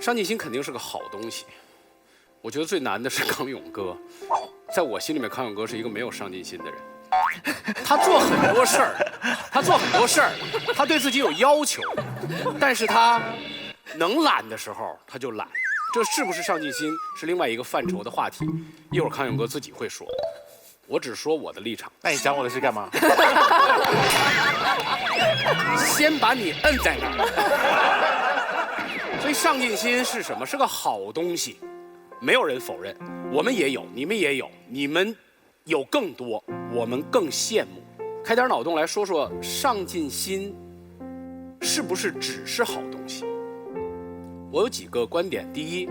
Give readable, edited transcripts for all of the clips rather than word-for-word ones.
上进心肯定是个好东西。我觉得最难的是康永哥，在我心里面，康永哥是一个没有上进心的人。他做很多事儿，他对自己有要求，但是他能懒的时候他就懒。这是不是上进心是另外一个范畴的话题，一会儿康永哥自己会说。我只说我的立场。那你讲我的是干嘛？先把你摁在那儿。所以上进心是什么？是个好东西，没有人否认。我们也有，你们也有，你们有更多，我们更羡慕。开点脑洞来说说，上进心是不是只是好东西？我有几个观点。第一，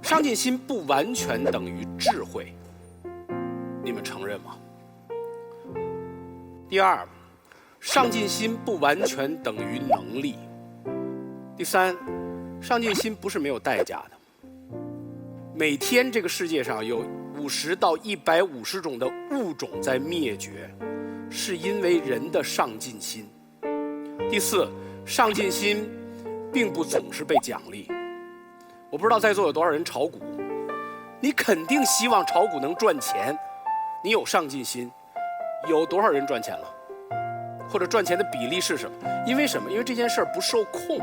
上进心不完全等于智慧，你们承认吗？第二，上进心不完全等于能力。第三，上进心不是没有代价的。每天这个世界上有50到150种的物种在灭绝，是因为人的上进心。第四，上进心并不总是被奖励。我不知道在座有多少人炒股，你肯定希望炒股能赚钱，你有上进心。有多少人赚钱了？或者赚钱的比例是什么？因为什么？因为这件事儿不受控，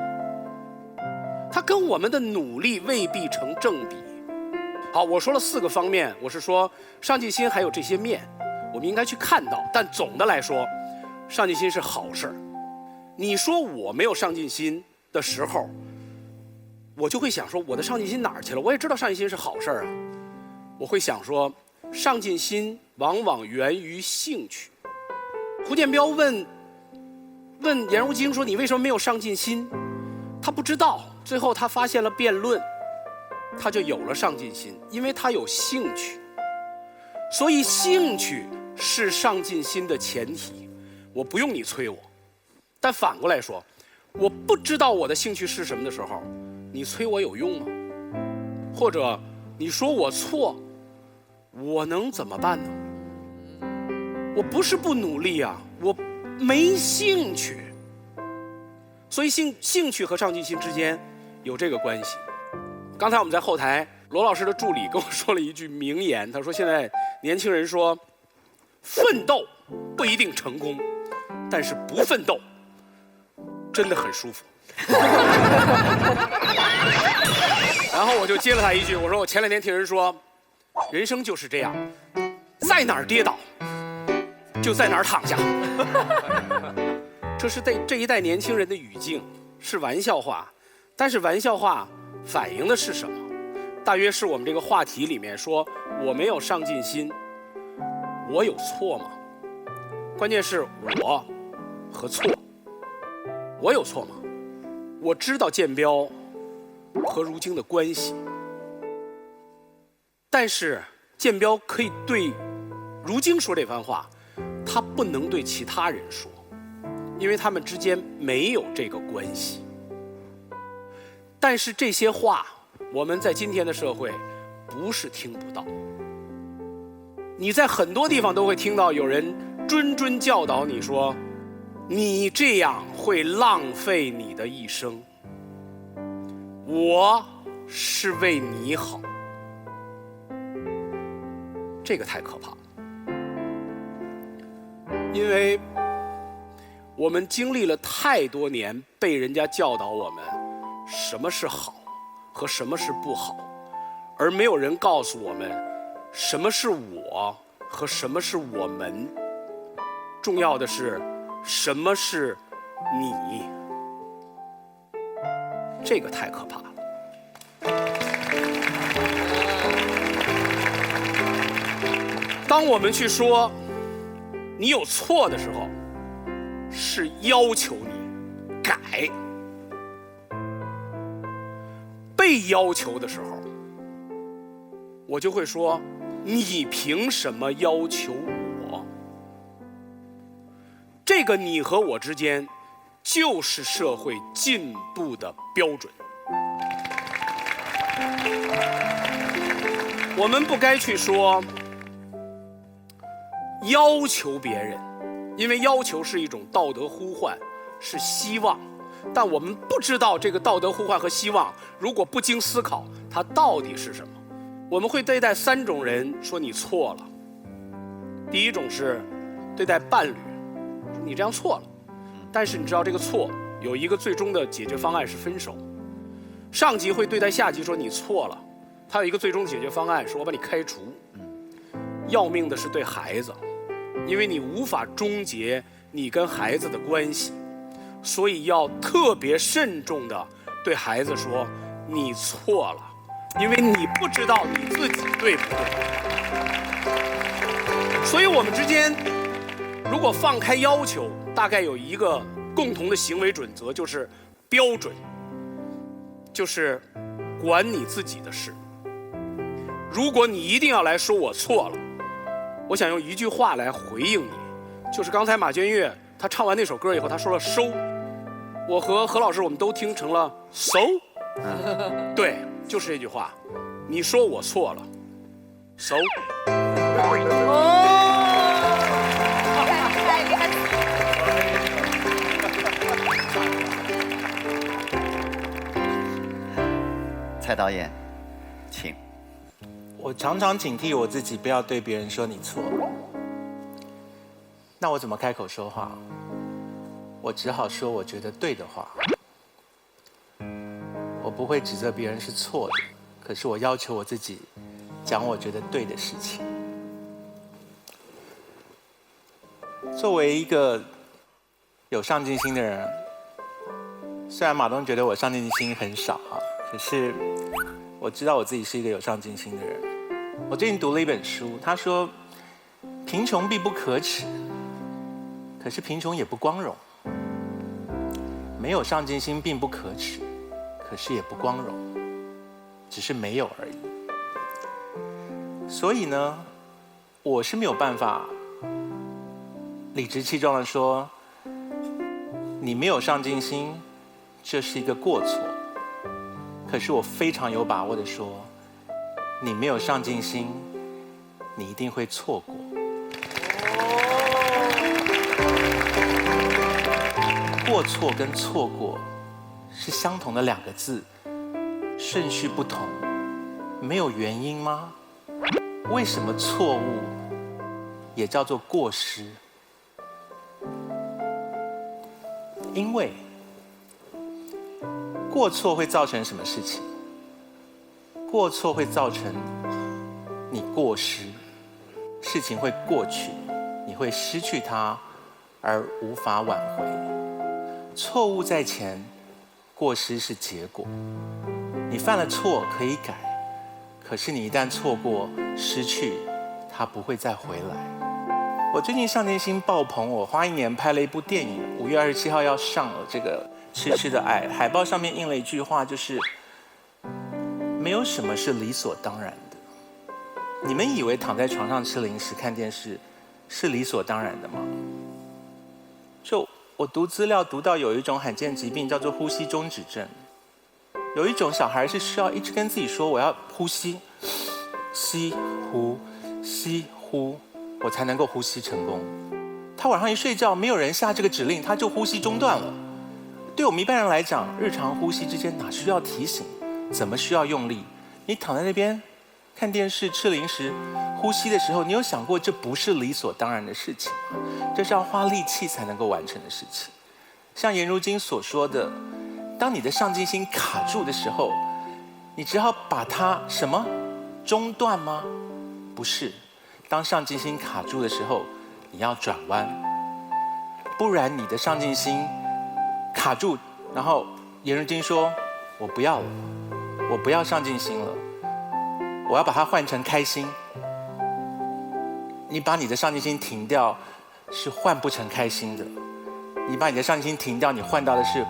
它跟我们的努力未必成正比。好，我说了4个方面，我是说上进心还有这些面，我们应该去看到。但总的来说，上进心是好事儿。你说我没有上进心的时候，我就会想说我的上进心哪儿去了？我也知道上进心是好事儿啊，我会想说上进心往往源于兴趣。胡建彪问颜如晶说：“你为什么没有上进心？”他不知道，最后他发现了辩论，他就有了上进心，因为他有兴趣。所以兴趣是上进心的前提。我不用你催我，但反过来说，我不知道我的兴趣是什么的时候，你催我有用吗？或者你说我错，我能怎么办呢？我不是不努力啊，我没兴趣。所以兴趣和上进心之间有这个关系。刚才我们在后台，罗老师的助理跟我说了一句名言，他说现在年轻人说奋斗不一定成功，但是不奋斗真的很舒服。然后我就接了他一句，我说我前2天听人说人生就是这样，在哪儿跌倒就在哪儿躺下。这是这一代年轻人的语境，是玩笑话，但是玩笑话反映的是什么？大约是我们这个话题里面说我没有上进心，我有错吗？关键是我和错，我有错吗？我知道建彪和如晶的关系，但是建彪可以对如晶说这番话，他不能对其他人说，因为他们之间没有这个关系。但是这些话，我们在今天的社会不是听不到。你在很多地方都会听到有人谆谆教导你说，你这样会浪费你的一生。我是为你好，这个太可怕了。因为我们经历了太多年被人家教导我们什么是好和什么是不好，而没有人告诉我们什么是我和什么是我们。重要的是什么是你，这个太可怕了。当我们去说你有错的时候，是要求你改；被要求的时候，我就会说你凭什么要求我？这个你和我之间就是社会进步的标准。我们不该去说要求别人，因为要求是一种道德呼唤，是希望。但我们不知道这个道德呼唤和希望，如果不经思考，它到底是什么。我们会对待3种人说你错了。第一种是对待伴侣，你这样错了，但是你知道这个错有一个最终的解决方案是分手。上级会对待下级说你错了，他有一个最终解决方案是我把你开除。要命的是对孩子，因为你无法终结你跟孩子的关系，所以要特别慎重地对孩子说你错了，因为你不知道你自己对不对。所以我们之间如果放开要求，大概有一个共同的行为准则，就是标准，就是管你自己的事。如果你一定要来说我错了，我想用一句话来回应你，就是刚才马娟月她唱完那首歌以后，她说了收，我和何老师我们都听成了so，对，就是这句话，你说我错了，so。蔡导演，请。我常常警惕我自己，不要对别人说你错。那我怎么开口说话？我只好说我觉得对的话。我不会指责别人是错的，可是我要求我自己讲我觉得对的事情。作为一个有上进心的人，虽然马东觉得我上进心很少啊，可是我知道我自己是一个有上进心的人。我最近读了一本书，他说贫穷并不可耻，可是贫穷也不光荣。没有上进心并不可耻，可是也不光荣，只是没有而已。所以呢，我是没有办法理直气壮地说你没有上进心，这是一个过错。可是我非常有把握地说，你没有上进心，你一定会错过。过错跟错过是相同的2个字，顺序不同，没有原因吗？为什么错误也叫做过失？因为过错会造成什么事情？过错会造成你过失，事情会过去，你会失去它而无法挽回。错误在前，过失是结果。你犯了错可以改，可是你一旦错过失去，它不会再回来。我最近上进心爆棚，我花1年拍了一部电影，5月27号要上了，这个痴痴的爱。海报上面印了一句话，就是没有什么是理所当然的。你们以为躺在床上吃零食看电视是理所当然的吗？就我读资料读到有一种罕见疾病叫做呼吸中止症，有一种小孩是需要一直跟自己说我要呼吸，吸呼吸呼，我才能够呼吸成功。他晚上一睡觉，没有人下这个指令，他就呼吸中断了。对我们一般人来讲，日常呼吸之间哪需要提醒？怎么需要用力？你躺在那边看电视吃零食，呼吸的时候，你有想过这不是理所当然的事情吗？这是要花力气才能够完成的事情。像颜如晶所说的，当你的上进心卡住的时候，你只好把它什么中断吗？不是，当上进心卡住的时候，你要转弯，不然你的上进心卡住，然后颜如晶说我不要了，我不要上进心了，我要把它换成开心。你把你的上进心停掉，是换不成开心的。你把你的上进心停掉，你换到的是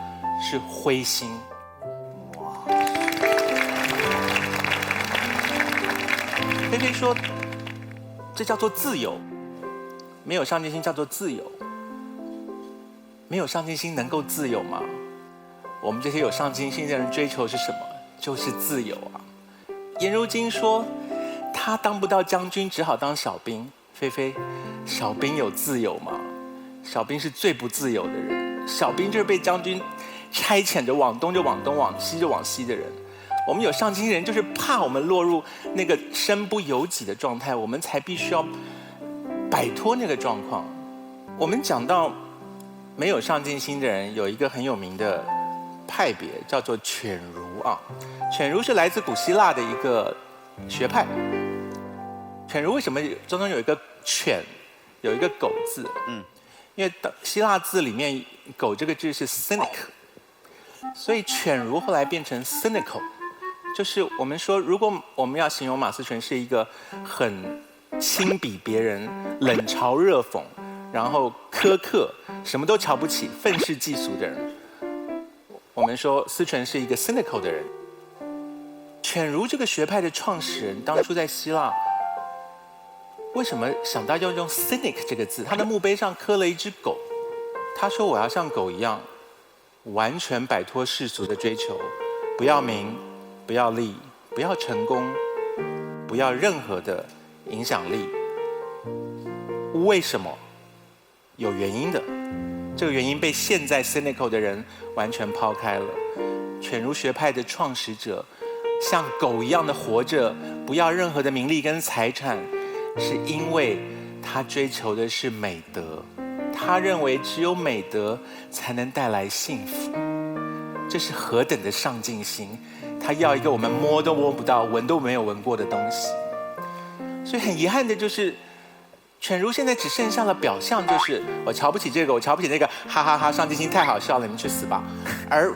灰心。菲菲说，这叫做自由。没有上进心叫做自由。没有上进心能够自由吗？我们这些有上进心的人追求是什么？就是自由啊。颜如晶说，他当不到将军，只好当小兵。菲菲，小兵有自由吗？小兵是最不自由的人。小兵就是被将军差遣着往东就往东，往西就往西的人。我们有上进心的人，就是怕我们落入那个身不由己的状态，我们才必须要摆脱那个状况。我们讲到没有上进心的人，有一个很有名的派别叫做犬儒啊。犬儒是来自古希腊的一个学派。犬儒为什么中有一个犬，有一个狗字？因为希腊字里面狗这个字是 cynic， 所以犬儒后来变成 cynical。就是我们说，如果我们要形容马思纯是一个很轻鄙别人、冷嘲热讽，然后苛刻、什么都瞧不起、愤世嫉俗的人，我们说思纯是一个 cynical 的人。犬儒这个学派的创始人当初在希腊，为什么想到要用 cynic 这个字？他的墓碑上刻了一只狗，他说我要像狗一样，完全摆脱世俗的追求，不要名。不要利，不要成功，不要任何的影响力。为什么？有原因的。这个原因被现在 cynical 的人完全抛开了。犬儒学派的创始者像狗一样的活着，不要任何的名利跟财产，是因为他追求的是美德。他认为只有美德才能带来幸福。这是何等的上进心！他要一个我们摸都摸不到、闻都没有闻过的东西。所以很遗憾的就是，犬儒现在只剩下了表象，就是我瞧不起这个，我瞧不起那个，哈哈哈，上进心太好笑了，你们去死吧。而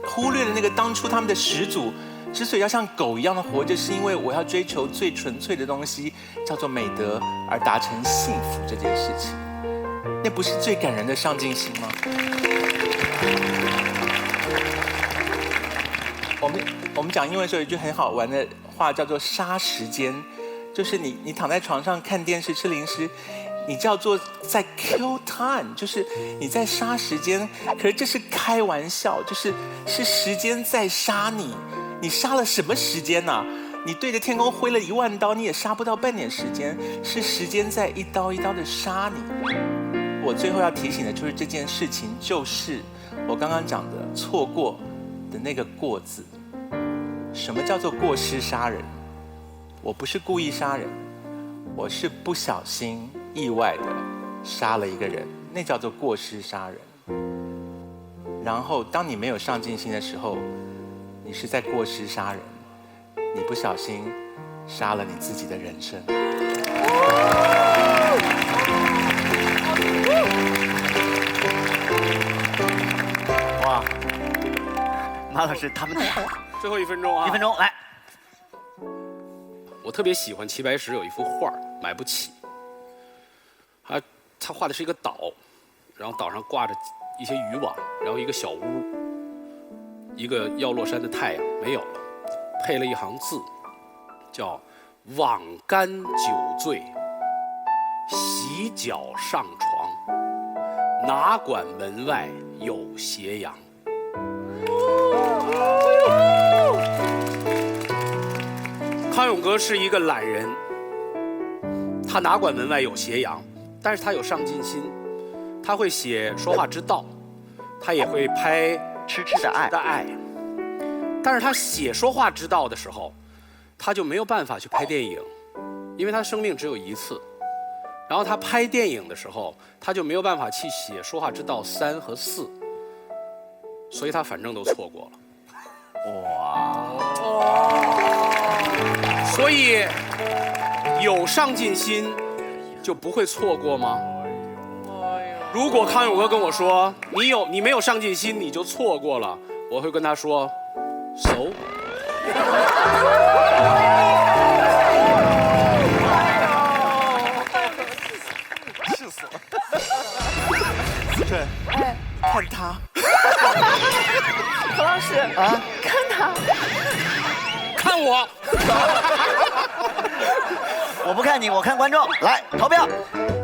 忽略了那个当初他们的始祖之所以要像狗一样的活着，是因为我要追求最纯粹的东西，叫做美德，而达成幸福这件事情。那不是最感人的上进心吗？我们讲英文的时候有一句很好玩的话，叫做杀时间，就是你躺在床上看电视吃零食，你叫做在 kill time， 就是你在杀时间。可是这是开玩笑，是时间在杀你。你杀了什么时间啊？你对着天空挥了10000刀，你也杀不到半点时间，是时间在一刀一刀的杀你。我最后要提醒的就是这件事情，就是我刚刚讲的错过的那个过字。什么叫做过失杀人？我不是故意杀人，我是不小心意外的杀了一个人，那叫做过失杀人。然后当你没有上进心的时候，你是在过失杀人，你不小心杀了你自己的人生。哇，马老师他们最后1分钟啊，1分钟来。我特别喜欢齐白石有一幅画，买不起。他画的是一个岛，然后岛上挂着一些渔网，然后一个小屋，一个要落山的太阳没有了，配了一行字，叫“网干酒醉，洗脚上床，哪管门外有斜阳”。康永哥是一个懒人，他哪管门外有斜阳，但是他有上进心，他会写说话之道，他也会拍痴痴的爱。但是他写说话之道的时候，他就没有办法去拍电影，因为他生命只有一次。然后他拍电影的时候，他就没有办法去写说话之道3和4，所以他反正都错过了。所以有上进心就不会错过吗？如果康永哥跟我说你没有上进心你就错过了，我会跟他说 so。 气死了！对，看他，何老师啊，看他，看我。我不看你，我看观众。来投票，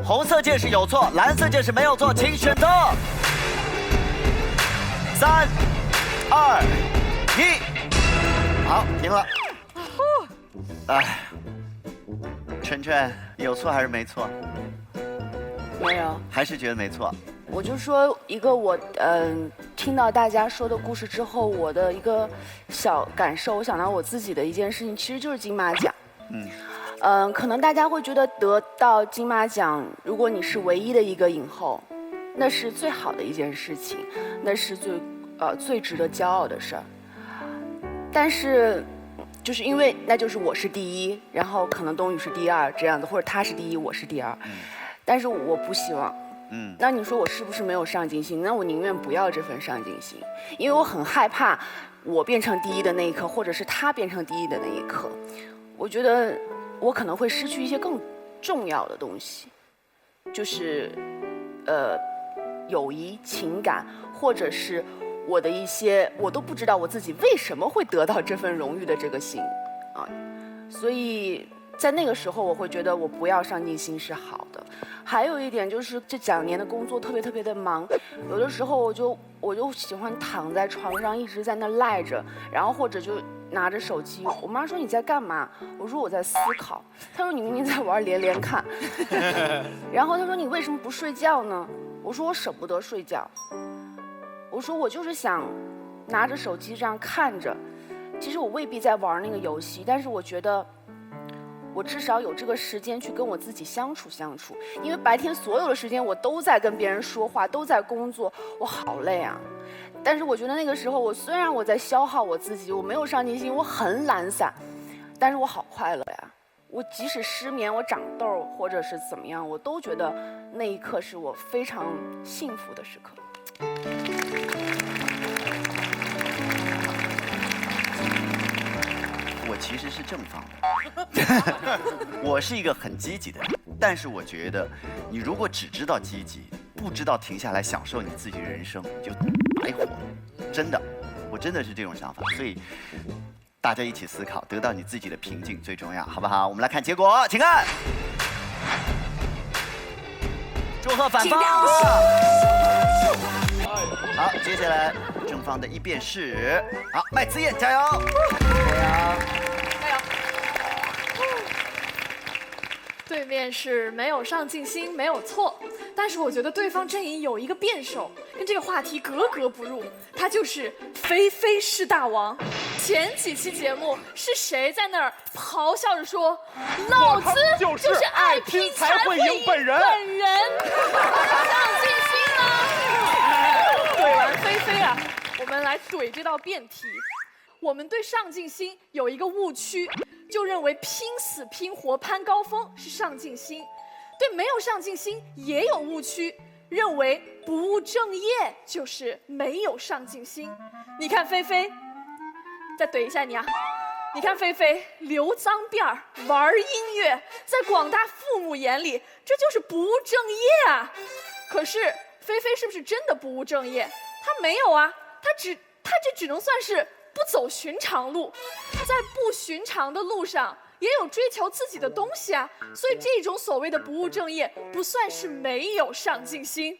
红色键是有错，蓝色键是没有错，请选择。3、2、1，好，停了。哎，晨晨有错还是没错？没有，还是觉得没错。我就说一个我听到大家说的故事之后，我的一个小感受，我想到我自己的一件事情，其实就是金马奖。可能大家会觉得得到金马奖，如果你是唯一的一个影后，那是最好的一件事情，那是最值得骄傲的事儿。但是，就是因为那就是我是第一，然后可能冬雨是第二这样子，或者他是第一，我是第二。但是我不希望。那你说我是不是没有上进心？那我宁愿不要这份上进心，因为我很害怕我变成第一的那一刻，或者是他变成第一的那一刻，我觉得我可能会失去一些更重要的东西，就是友谊、情感，或者是我的一些我都不知道我自己为什么会得到这份荣誉的这个心啊，所以在那个时候我会觉得我不要上进心是好的。还有一点就是这2年的工作特别的忙，有的时候我就喜欢躺在床上一直在那赖着，然后或者就拿着手机。我妈说你在干嘛？我说我在思考。她说你明明在玩连连看。然后她说你为什么不睡觉呢？我说我舍不得睡觉。我说我就是想拿着手机这样看着，其实我未必在玩那个游戏，但是我觉得我至少有这个时间去跟我自己相处，因为白天所有的时间我都在跟别人说话，都在工作，我好累啊。但是我觉得那个时候我虽然我在消耗我自己，我没有上进心，我很懒散，但是我好快乐呀。我即使失眠，我长痘或者是怎么样，我都觉得那一刻是我非常幸福的时刻。我其实是正方的，我是一个很积极的人，但是我觉得，你如果只知道积极，不知道停下来享受你自己人生，你就白活。真的，我真的是这种想法，所以大家一起思考，得到你自己的平静最重要，好不好？我们来看结果，请看。祝贺反方。好，接下来正方的一辩是，好，麦子燕加油，加油。对面是没有上进心，没有错，但是我觉得对方阵营有一个辩手跟这个话题格格不入，他就是菲菲是大王。前几期节目是谁在那儿咆哮着说，老子就是爱拼才会赢本人，上进心了。怼完菲菲啊，我们来怼这道辩题。我们对上进心有一个误区，就认为拼死拼活攀高峰是上进心；对没有上进心也有误区，认为不务正业就是没有上进心。你看菲菲，再怼一下你啊！你看菲菲留脏辫儿、玩音乐，在广大父母眼里，这就是不务正业啊！可是菲菲是不是真的不务正业？她没有啊，她这只能算是不走寻常路，在不寻常的路上也有追求自己的东西啊，所以这种所谓的不务正业不算是没有上进心。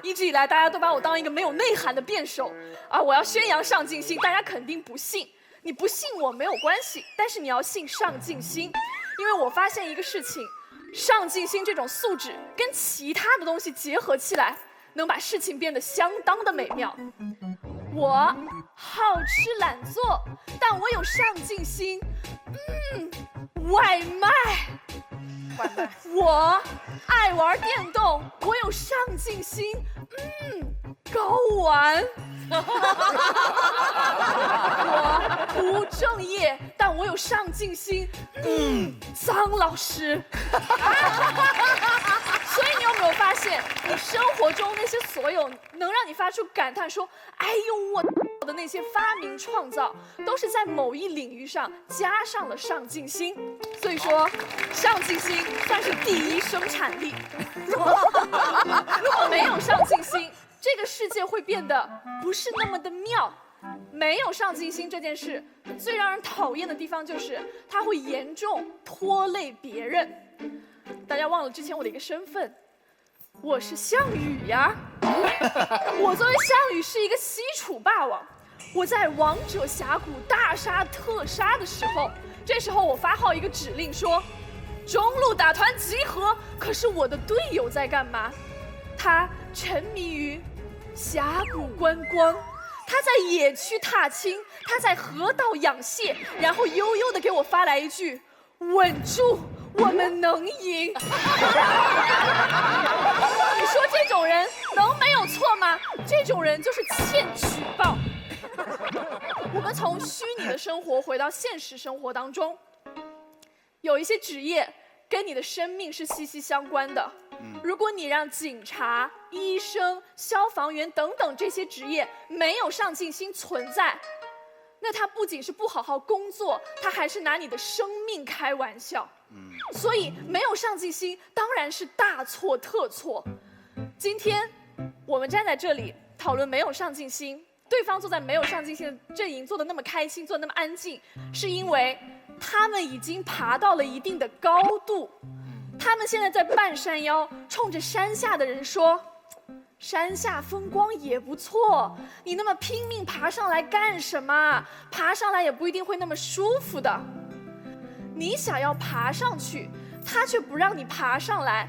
一直以来大家都把我当一个没有内涵的辩手啊，我要宣扬上进心，大家肯定不信。你不信我没有关系，但是你要信上进心，因为我发现一个事情，上进心这种素质跟其他的东西结合起来，能把事情变得相当的美妙。我好吃懒做，但我有上进心。外卖。我爱玩电动，我有上进心。睾丸。我不务正业，但我有上进心。张老师。所以你有没有发现，你生活中那些所有能让你发出感叹说“哎呦我”的那些发明创造，都是在某一领域上加上了上进心。所以说，上进心算是第一生产力。如果没有上进心，这个世界会变得不是那么的妙。没有上进心这件事，最让人讨厌的地方就是它会严重拖累别人。大家忘了之前我的一个身份，我是项羽呀。我作为项羽是一个西楚霸王，我在王者峡谷大杀特杀的时候，这时候我发号一个指令说，中路打团集合。可是我的队友在干嘛？他沉迷于峡谷观光，他在野区踏青，他在河道养蟹，然后悠悠地给我发来一句：“稳住，我们能赢。”你说这种人能没有错吗？这种人就是欠举报。我们从虚拟的生活回到现实生活当中，有一些职业跟你的生命是息息相关的。如果你让警察、医生、消防员等等这些职业没有上进心存在，那他不仅是不好好工作，他还是拿你的生命开玩笑。所以没有上进心当然是大错特错。今天我们站在这里讨论没有上进心，对方坐在没有上进心的阵营坐得那么开心，坐得那么安静，是因为他们已经爬到了一定的高度。他们现在在半山腰，冲着山下的人说：“山下风光也不错，你那么拼命爬上来干什么？爬上来也不一定会那么舒服的。你想要爬上去，他却不让你爬上来，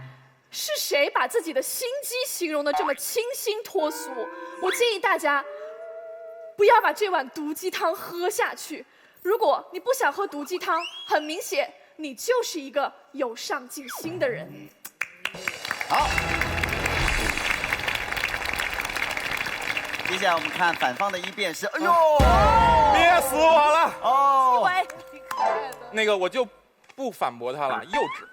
是谁把自己的心机形容得这么清新脱俗？我建议大家不要把这碗毒鸡汤喝下去。如果你不想喝毒鸡汤，很明显你就是一个有上进心的人。”好，接下来我们看反方的一辩是，哎呦，憋死我了！哦，喂，那个我就不反驳他了，幼稚。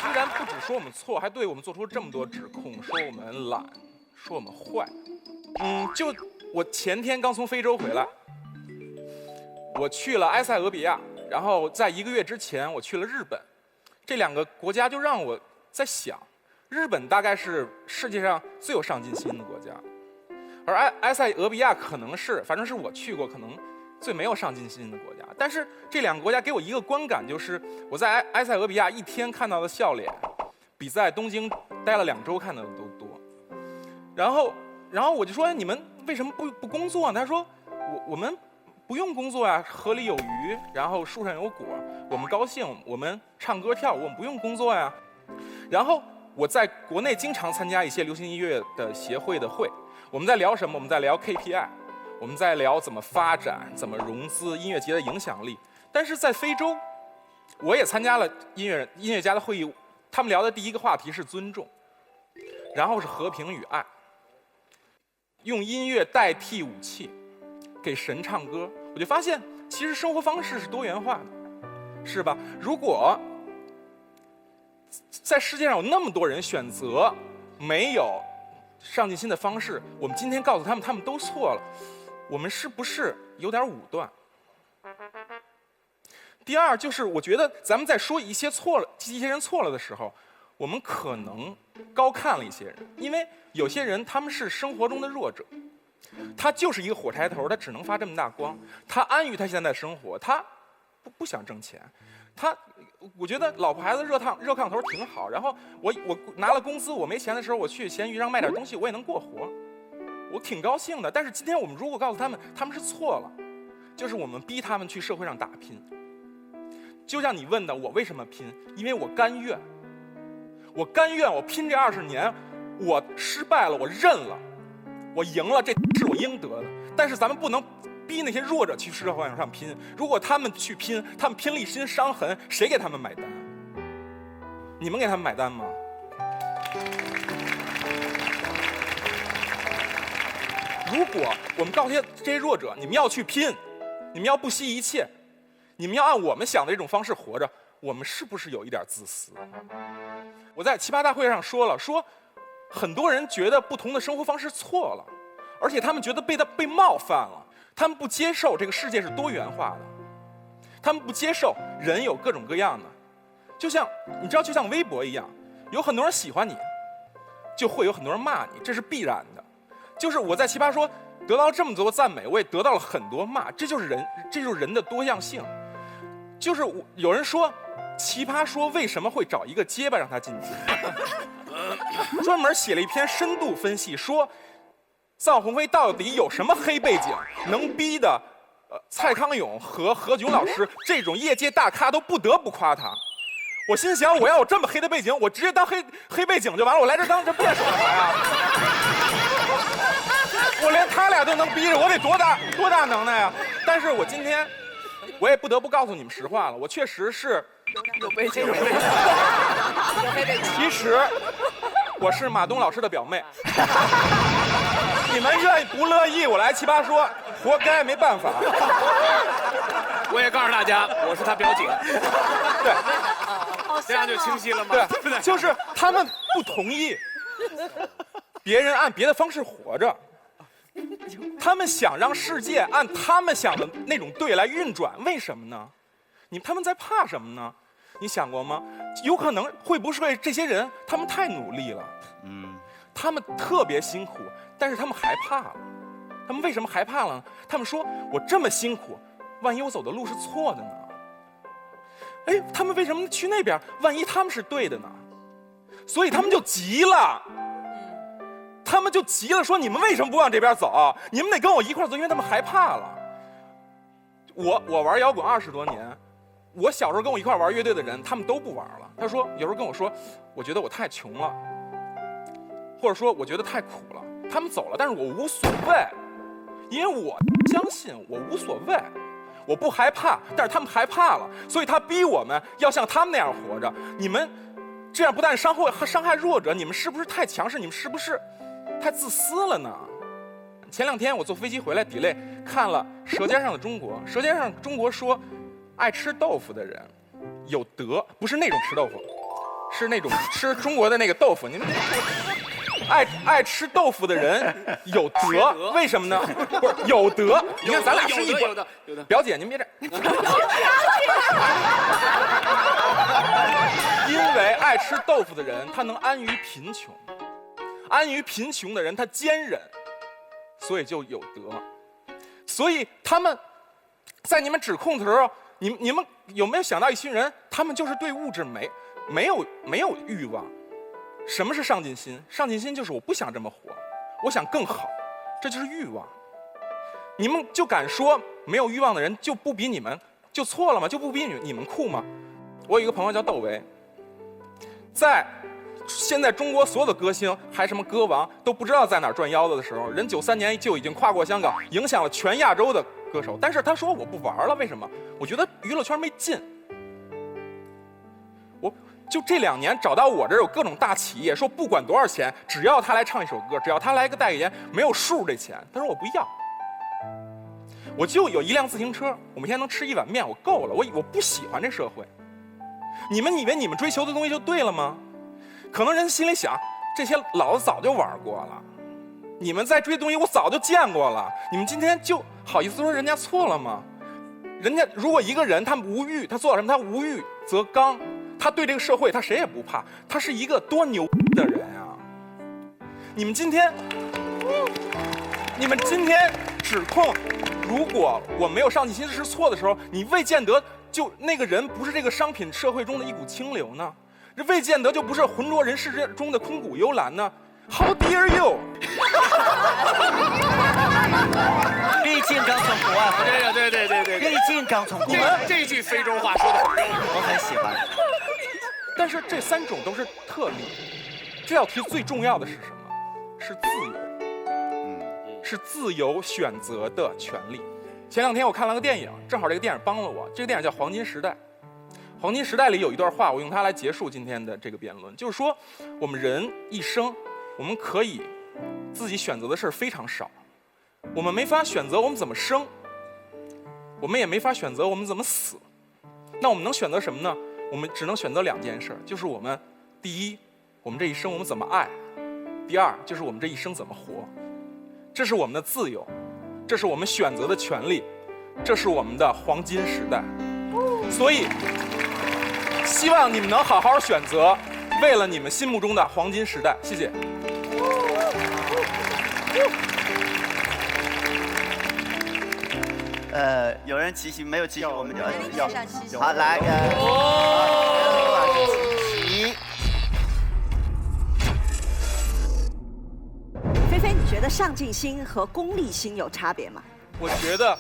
居然不只说我们错，还对我们做出这么多指控，说我们懒，说我们坏。就我前天刚从非洲回来，我去了埃塞俄比亚，然后在1个月之前我去了日本，这2个国家就让我在想，日本大概是世界上最有上进心的国家，而埃塞俄比亚可能是，反正是我去过可能最没有上进心的国家。但是这2个国家给我一个观感，就是我在埃塞俄比亚一天看到的笑脸，比在东京待了2周看到的都多。然后我就说，你们为什么不工作呢？他说，我们不用工作呀，河里有鱼，然后树上有果，我们高兴，我们唱歌跳舞，我们不用工作呀。然后我在国内经常参加一些流行音乐的协会的会，我们在聊什么？我们在聊 KPI， 我们在聊怎么发展，怎么融资，音乐节的影响力。但是在非洲，我也参加了音乐家的会议，他们聊的第一个话题是尊重，然后是和平与爱，用音乐代替武器，给神唱歌。我就发现，其实生活方式是多元化的，是吧？如果在世界上有那么多人选择没有上进心的方式，我们今天告诉他们，他们都错了，我们是不是有点武断？第二，就是我觉得咱们在说一些人错了的时候，我们可能高看了一些人，因为有些人他们是生活中的弱者，他就是一个火柴头，他只能发这么大光，他安于他现在的生活，他不想挣钱，我觉得老婆孩子热炕头挺好，然后我拿了工资，我没钱的时候，我去闲鱼上卖点东西，我也能过活，我挺高兴的。但是今天我们如果告诉他们，他们是错了，就是我们逼他们去社会上打拼。就像你问的，我为什么拼？因为我甘愿，我拼这20年，我失败了，我认了，我赢了，这是我应得的。但是咱们不能逼那些弱者去社会上拼，如果他们去拼，他们拼了一身伤痕，谁给他们买单？你们给他们买单吗？如果我们告诉这些弱者，你们要去拼，你们要不惜一切，你们要按我们想的这种方式活着，我们是不是有一点自私？我在奇葩大会上说了，说很多人觉得不同的生活方式错了，而且他们觉得被冒犯了。他们不接受这个世界是多元化的，他们不接受人有各种各样的，就像你知道，就像微博一样，有很多人喜欢你，就会有很多人骂你，这是必然的。就是我在奇葩说得到这么多赞美，我也得到了很多骂，这就是人的多样性。就是有人说，奇葩说为什么会找一个结巴让他进去？专门写了一篇深度分析，说臧鸿飞到底有什么黑背景，能逼的蔡康永和何炅老师这种业界大咖都不得不夸他。我心想，我要有这么黑的背景，我直接当黑背景就完了，我来这当这辩手干嘛呀？我连他俩都能逼着，我得多大能耐呀！但是我今天，我也不得不告诉你们实话了，我确实是有背景，其实我是马东老师的表妹。你们愿意不乐意，我来奇葩说，活该，没办法。我也告诉大家，我是他表姐，对，这样就清晰了吗？对，就是他们不同意别人按别的方式活着，他们想让世界按他们想的那种对来运转，为什么呢？他们在怕什么呢？你想过吗？有可能会不会这些人他们太努力了，他们特别辛苦，但是他们害怕了。他们为什么害怕了呢？他们说我这么辛苦，万一我走的路是错的呢？哎，他们为什么去那边？万一他们是对的呢？所以他们就急了。他们就急了，说你们为什么不往这边走？你们得跟我一块儿走，因为他们害怕了。我玩摇滚20多年，我小时候跟我一块儿玩乐队的人，他们都不玩了。他说有时候跟我说，我觉得我太穷了，或者说我觉得太苦了。他们走了，但是我无所谓，因为我相信我无所谓，我不害怕。但是他们害怕了，所以他逼我们要像他们那样活着。你们这样不但伤害弱者，你们是不是太强势？你们是不是太自私了呢？前2天我坐飞机回来 delay 看了《舌尖上的中国》，《舌尖上的中国》说，爱吃豆腐的人有德，不是那种吃豆腐，是那种吃中国的那个豆腐。你们爱吃豆腐的人有德，为什么呢？不是有德，你看咱俩是一有的。表姐，您别这。因为爱吃豆腐的人，他能安于贫穷。安于贫穷的人，他坚忍，所以就有德。所以他们在你们指控的时候，你们有没有想到一群人，他们就是对物质没有欲望。什么是上进心？上进心就是我不想这么活，我想更好，这就是欲望。你们就敢说没有欲望的人就不比你们就错了吗？就不比你们酷吗？我有一个朋友叫窦唯，在现在中国所有的歌星还什么歌王都不知道在哪儿转腰子的时候，人93年就已经跨过香港，影响了全亚洲的歌手。但是他说我不玩了，为什么？我觉得娱乐圈没劲。我就这2年找到我这儿有各种大企业说不管多少钱，只要他来唱一首歌，只要他来一个代言，没有数这钱。他说我不要，我就有一辆自行车，我每天能吃1碗面，我够了。我不喜欢这社会。你们以为你们追求的东西就对了吗？可能人心里想，这些老子早就玩过了，你们在追的东西我早就见过了，你们今天就好意思说人家错了吗？人家如果一个人他无欲，他做到什么？他无欲则刚，他对这个社会他谁也不怕，他是一个多牛的人啊！你们今天指控，如果我没有上进心是错的时候，你未见得就那个人不是这个商品社会中的一股清流呢？这未见得就不是浑浊人世中的空谷幽兰呢 ？How dare you！ 毕竟刚从国外回来，对，毕竟刚从国你外，们这句非洲话说的很正，我很喜欢。但是这3种都是特例，这道题最重要的是什么？是自由，是自由选择的权利。前2天我看了个电影，正好这个电影帮了我。这个电影叫《黄金时代》。《黄金时代》里有一段话，我用它来结束今天的这个辩论，就是说，我们人一生，我们可以自己选择的事非常少，我们没法选择我们怎么生，我们也没法选择我们怎么死。那我们能选择什么呢？我们只能选择2件事，就是我们第一，我们这一生我们怎么爱；第二，就是我们这一生怎么活。这是我们的自由，这是我们选择的权利，这是我们的黄金时代。所以希望你们能好好选择，为了你们心目中的黄金时代。谢谢。有人骑行没有骑行，我们就要上骑行。好，来骑。菲菲，你觉得上进心和功利心有差别吗？我觉得，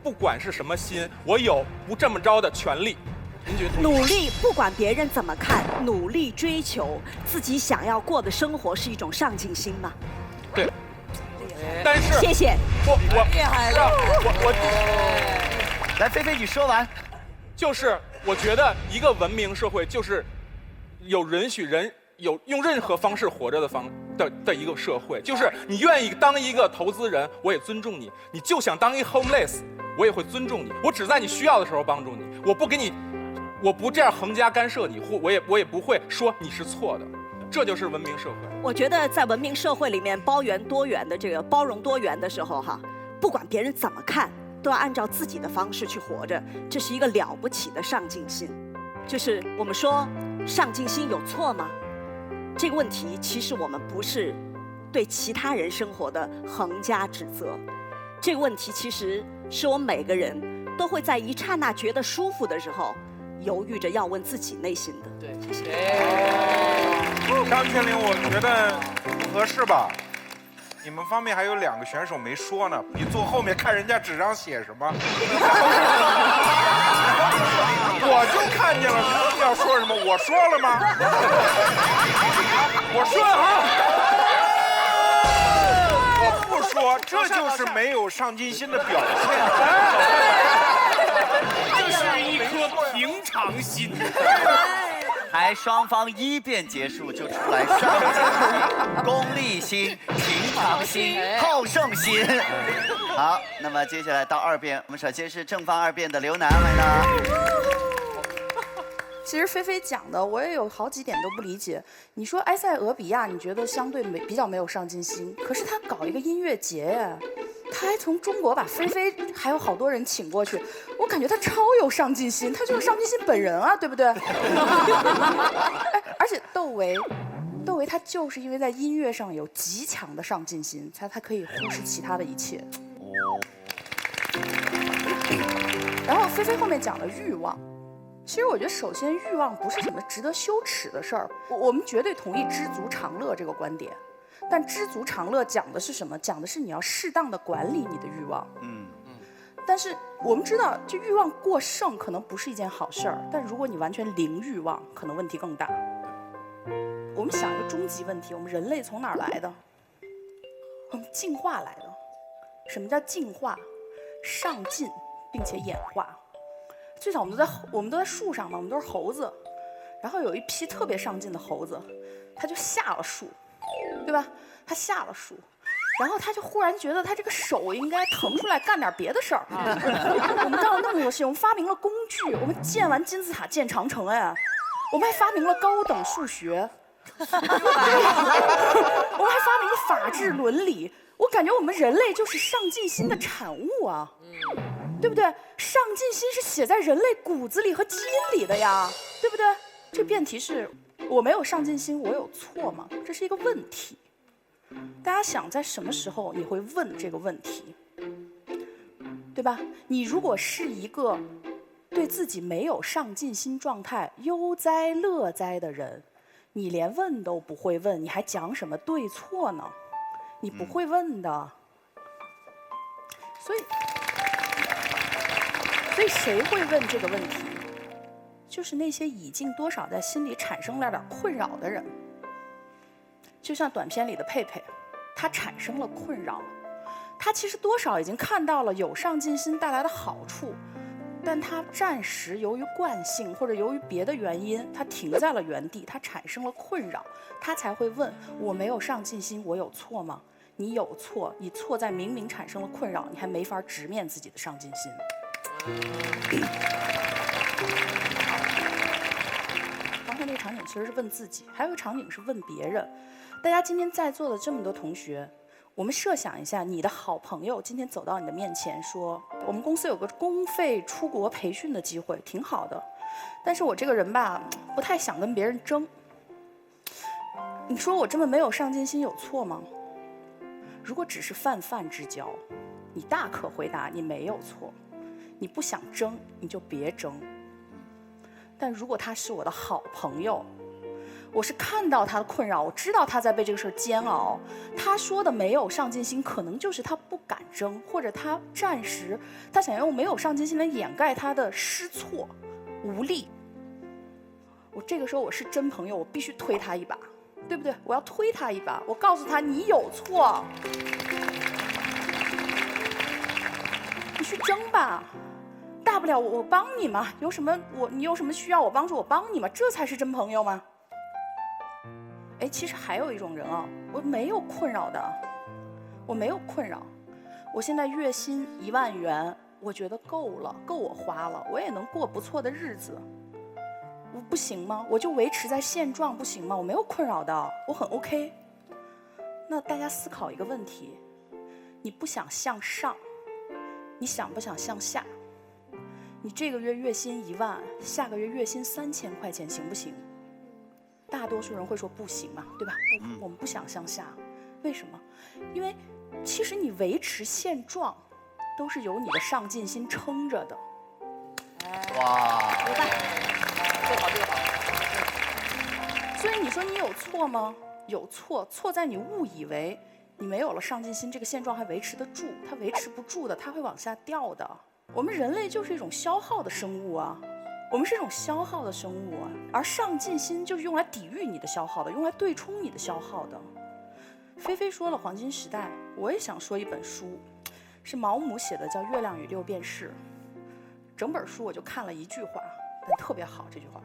不管是什么心，我有不这么着的权利。您觉得努力，不管别人怎么看，努力追求自己想要过的生活是一种上进心吗？对。但是谢谢。厉害了，来，菲菲你说完。就是我觉得一个文明社会就是有允许人有用任何方式活着的一个社会，就是你愿意当一个投资人，我也尊重你；你就想当一个 homeless， 我也会尊重你。我只在你需要的时候帮助你，我不给你，我不这样横加干涉你，我也不会说你是错的。这就是文明社会。我觉得在文明社会里面，包容多元的时候哈，不管别人怎么看，都要按照自己的方式去活着，这是一个了不起的上进心。就是我们说上进心有错吗？这个问题其实我们不是对其他人生活的横加指责，这个问题其实是我们每个人都会在一刹那觉得舒服的时候，犹豫着要问自己内心的。对，谢谢。张泉灵，我觉得不合适吧？你们方面还有2个选手没说呢，你坐后面看人家纸上写什么，我就看见了，你要说什么？我说了吗？我说哈，我不说，这就是没有上进心的表现。这是一颗平常心。还双方1辩结束就出来上进心、功利心、平常心、好胜心。好，那么接下来到2辩，我们首先是正方2辩的刘楠来呢。其实菲菲讲的，我也有好几点都不理解。你说埃塞俄比亚，你觉得相对比较没有上进心，可是他搞一个音乐节呀，他还从中国把菲菲还有好多人请过去，我感觉他超有上进心，他就是上进心本人啊，对不对？而且窦唯他就是因为在音乐上有极强的上进心，他可以忽视其他的一切。然后菲菲后面讲了欲望。其实我觉得，首先欲望不是什么值得羞耻的事儿，我们绝对同意知足常乐这个观点，但知足常乐讲的是什么？讲的是你要适当的管理你的欲望。但是我们知道，这欲望过剩可能不是一件好事儿，但如果你完全零欲望，可能问题更大。我们想一个终极问题：我们人类从哪儿来的？我们进化来的。什么叫进化？上进并且演化。最早我们都在树上嘛，我们都是猴子，然后有一批特别上进的猴子，他就下了树，对吧？他下了树，然后他就忽然觉得他这个手应该腾出来干点别的事儿。我们干了那么多事情，我们发明了工具，我们建完金字塔建长城，哎，我们还发明了高等数学，我们还发明了法治伦理。我感觉我们人类就是上进心的产物啊。对不对？上进心是写在人类骨子里和基因里的呀，对不对？这辩题是我没有上进心，我有错吗？这是一个问题。大家想，在什么时候你会问这个问题？对吧？你如果是一个对自己没有上进心状态、悠哉乐哉的人，你连问都不会问，你还讲什么对错呢？你不会问的。所以谁会问这个问题？就是那些已经多少在心里产生了点困扰的人。就像短片里的佩佩，他产生了困扰，他其实多少已经看到了有上进心带来的好处，但他暂时由于惯性或者由于别的原因，他停在了原地，他产生了困扰，他才会问：我没有上进心，我有错吗？你有错，你错在明明产生了困扰，你还没法直面自己的上进心。刚才那个场景其实是问自己，还有一个场景是问别人。大家今天在座的这么多同学，我们设想一下，你的好朋友今天走到你的面前说：我们公司有个公费出国培训的机会，挺好的，但是我这个人吧，不太想跟别人争。你说我这么没有上进心有错吗？如果只是泛泛之交，你大可回答你没有错。你不想争，你就别争。但如果他是我的好朋友，我是看到他的困扰，我知道他在被这个事儿煎熬，他说的没有上进心，可能就是他不敢争，或者他暂时他想用没有上进心来掩盖他的失措、无力。我这个时候我是真朋友，我必须推他一把，对不对？我要推他一把，我告诉他你有错，你去争吧，大不了我帮你嘛，你有什么需要我帮助我帮你嘛，这才是真朋友吗？哎，其实还有一种人啊，我没有困扰的，我没有困扰，我现在月薪1万元，我觉得够了，够我花了，我也能过不错的日子。我不行吗？我就维持在现状不行吗？我没有困扰的，我很 OK。那大家思考一个问题：你不想向上，你想不想向下？你这个月月薪1万，下个月月薪3000块钱，行不行？大多数人会说不行嘛，对吧？我们不想向下，为什么？因为其实你维持现状，都是由你的上进心撑着的。哇，明白？这个好，这个好。所以你说你有错吗？有错，错在你误以为你没有了上进心，这个现状还维持得住，它维持不住的，它会往下掉的。我们人类就是一种消耗的生物啊，我们是一种消耗的生物啊，而上进心就是用来抵御你的消耗的，用来对冲你的消耗的。菲菲说了黄金时代，我也想说一本书，是毛姆写的，叫《月亮与六便士》。整本书我就看了一句话，但特别好，这句话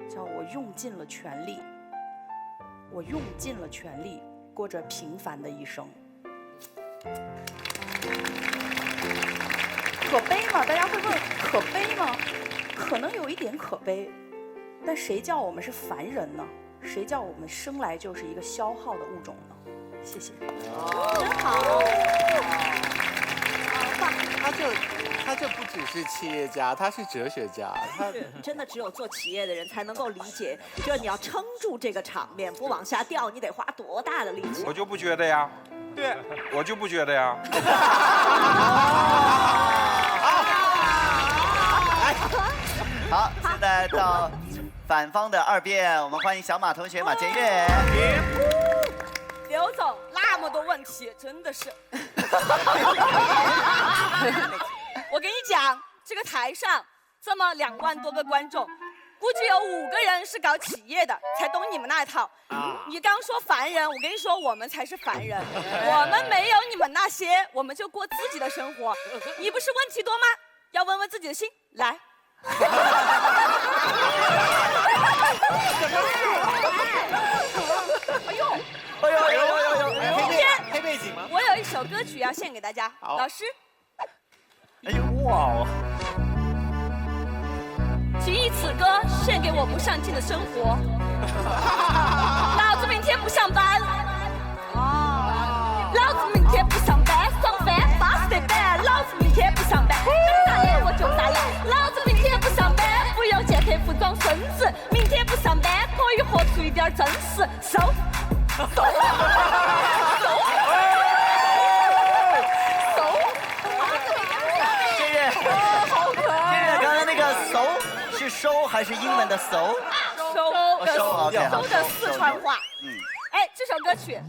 叫我用尽了全力，我用尽了全力过着平凡的一生。可悲吗？大家会问可悲吗？可能有一点可悲，但谁叫我们是凡人呢？谁叫我们生来就是一个消耗的物种呢？谢谢。真好。他就不只是企业家，他是哲学家。他真的只有做企业的人才能够理解，就是你要撑住这个场面，不往下掉，你得花多大的力气。我就不觉得呀。对，我就不觉得呀。好，现在到反方的2辩，我们欢迎小马同学马建岳。刘总，那么多问题，真的是。我跟你讲，这个台上这么2万多个观众，估计有5个人是搞企业的，才懂你们那一套。你刚说凡人，我跟你说，我们才是凡人，我们没有你们那些，我们就过自己的生活。你不是问题多吗？要问问自己的心，来。明天黑背景吗？我有一首歌曲要献给大家，老师。哎呦哇哦！请以此歌献给我不上进的生活。老子明天不上班。老子明天不上班，上班巴适得板。老子明天不上班，能咋样我就咋样。老子明天不上班，不用见客户装孙子。明天不上班，可以活出一点真实。收。收还是英文的收？收的四川话。哎，这首歌曲，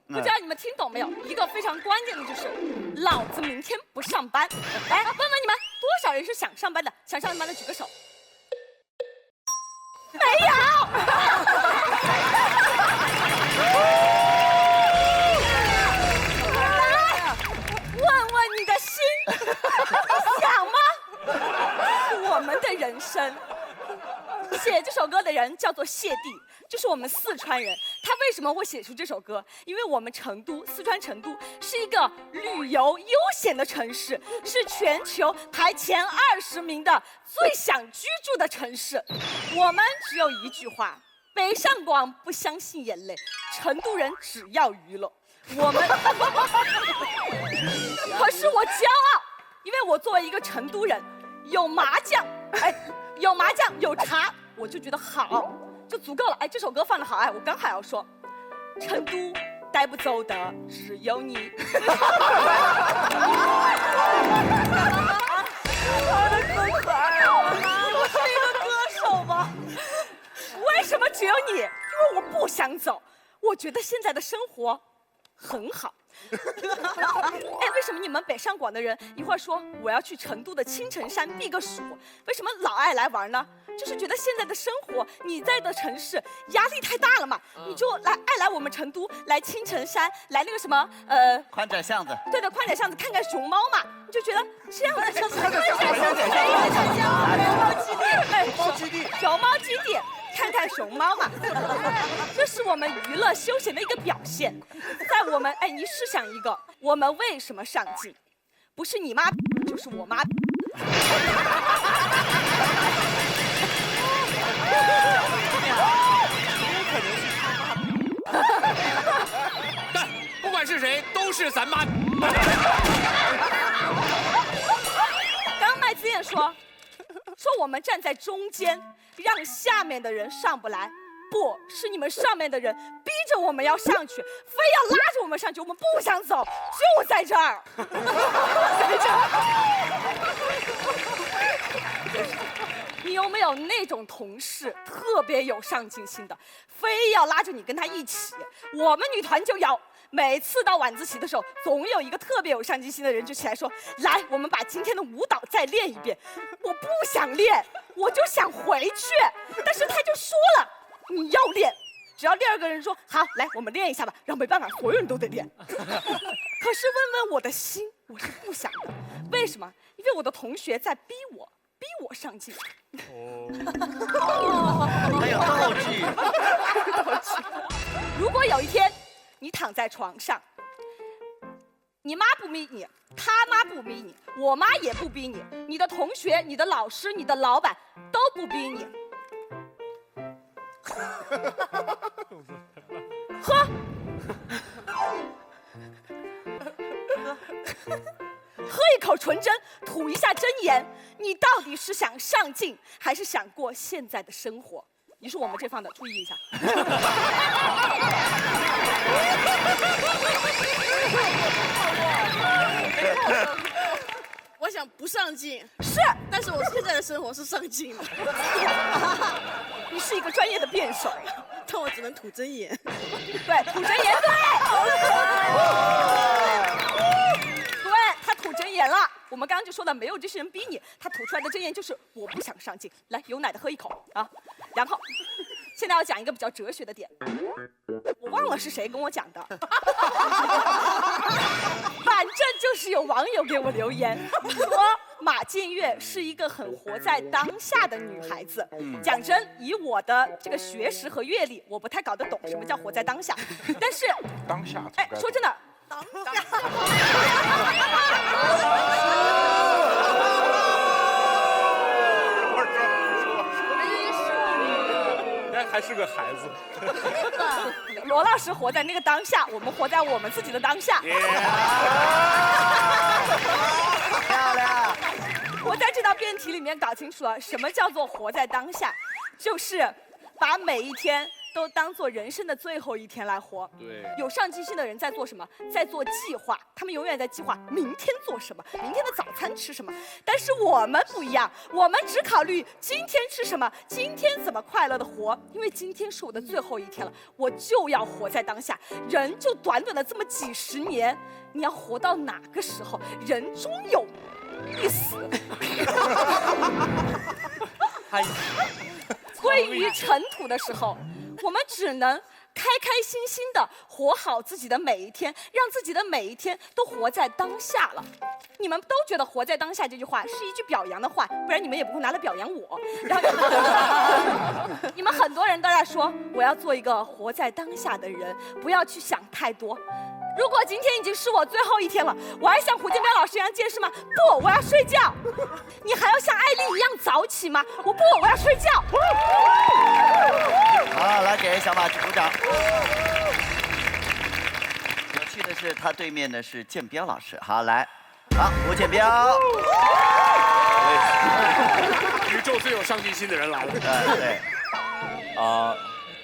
不知道你们听懂没有？一个非常关键的就是，老子明天不上班。来，问问你们，多少人是想上班的？想上班的举个手。没有。来，问问你的心，想吗？我们的人生。写这首歌的人叫做谢帝，就是我们四川人。他为什么会写出这首歌？因为我们成都，四川成都是一个旅游悠闲的城市，是全球排前20名的最想居住的城市。我们只有一句话：北上广不相信眼泪，成都人只要娱乐。我们，可是我骄傲，因为我作为一个成都人，有麻将，有麻将有茶，我就觉得好，就足够了。哎，这首歌放得好，哎，我刚还要说，成都带不走的只有你。我是一个歌手吗？为什么只有你？因为我不想走，我觉得现在的生活很好。哎，为什么你们北上广的人一会儿说我要去成都的青城山避个暑，为什么老爱来玩呢？就是觉得现在的生活，你在的城市压力太大了嘛，你就爱来我们成都，来青城山，来那个什么宽窄巷子。对的，宽窄巷子看看熊猫嘛，你就觉得这样的城市，熊猫基地。看看熊猫嘛，这是我们娱乐休闲的一个表现。在我们，哎，你试想一个，我们为什么上镜？不是你妈，就是我妈。但不管是谁，都是咱妈。刚麦子燕说我们站在中间。让下面的人上不来，不是你们上面的人逼着我们要上去，非要拉着我们上去，我们不想走，就在这儿，在这儿。你有没有那种同事特别有上进心的，非要拉着你跟他一起？我们女团就有。每次到晚自习的时候，总有一个特别有上进心的人就起来说：“来，我们把今天的舞蹈再练一遍。”我不想练，我就想回去，但是他就说了：“你要练。”只要第二个人说：“好，来，我们练一下吧。”然后没办法，所有人都得练。可是问问我的心，我是不想的。为什么？因为我的同学在逼我上进。还有道具。如果有一天，你躺在床上，你妈不逼你，他妈不逼你，我妈也不逼你，你的同学、你的老师、你的老板都不逼你。喝一口纯真，吐一下真言，你到底是想上进，还是想过现在的生活？你是我们这方的，注意一下。我想不上进，是，但是我现在的生活是上进的。你是一个专业的辩手，但我只能吐真言。对，吐真言，对。对，他吐真言了。我们刚刚就说的，没有这些人逼你，他吐出来的真言就是我不想上进。来，有奶的喝一口啊。然后，现在要讲一个比较哲学的点，我忘了是谁跟我讲的，反正就是有网友给我留言说马建岳是一个很活在当下的女孩子。讲真，以我的这个学识和阅历，我不太搞得懂什么叫活在当下，但是当下，哎，说真的。当下。还是个孩子。罗老师活在那个当下，我们活在我们自己的当下。漂亮！我在这道辩题里面搞清楚了，什么叫做活在当下，就是把每一天都当做人生的最后一天来活。对，有上进心的人在做什么？在做计划，他们永远在计划明天做什么，明天的早餐吃什么。但是我们不一样，我们只考虑今天吃什么，今天怎么快乐的活。因为今天是我的最后一天了，我就要活在当下。人就短短的这么几十年，你要活到哪个时候？人终有一死。归于尘土的时候，我们只能开开心心的活好自己的每一天，让自己的每一天都活在当下了。你们都觉得活在当下这句话是一句表扬的话，不然你们也不会拿来表扬我。然后你们很多人都在说我要做一个活在当下的人，不要去想太多。如果今天已经是我最后一天了，我还像胡建彪老师一样健身吗？不，我要睡觉。你还要像艾丽一样早起吗？我不，我要睡觉。好，来给小马鼓掌。有趣的是，他对面的是建彪老师。好，来，好，胡建彪。宇宙最有上进心的人来了。对。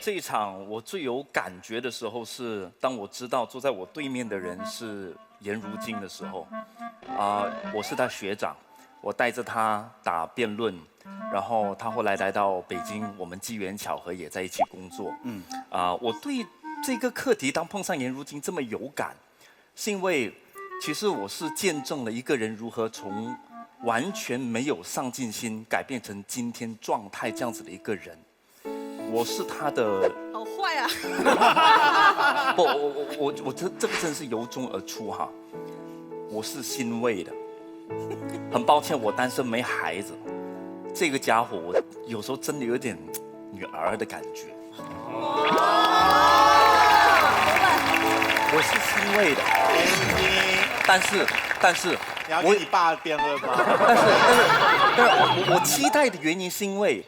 这一场我最有感觉的时候是，当我知道坐在我对面的人是颜如晶的时候，我是他学长，我带着他打辩论，然后他后来来到北京，我们机缘巧合也在一起工作。我对这个课题当碰上颜如晶这么有感，是因为其实我是见证了一个人如何从完全没有上进心改变成今天状态这样子的一个人。我是他的。好坏啊！不，我这个真是由衷而出哈，我是欣慰的。很抱歉，我单身没孩子。这个家伙，我有时候真的有点女儿的感觉。我是欣慰的，但是，你要跟你爸辩论吗？但是我期待的原因是因为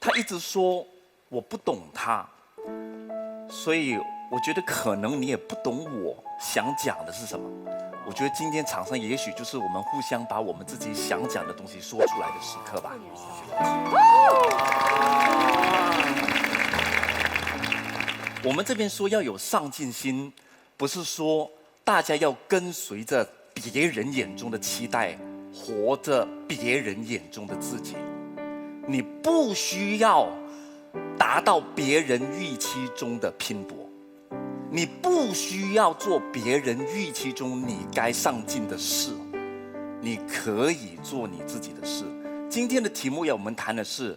他一直说我不懂他，所以我觉得可能你也不懂我想讲的是什么。我觉得今天场上也许就是我们互相把我们自己想讲的东西说出来的时刻吧。我们这边说要有上进心，不是说大家要跟随着别人眼中的期待，活着别人眼中的自己。你不需要达到别人预期中的拼搏，你不需要做别人预期中你该上进的事，你可以做你自己的事。今天的题目要我们谈的是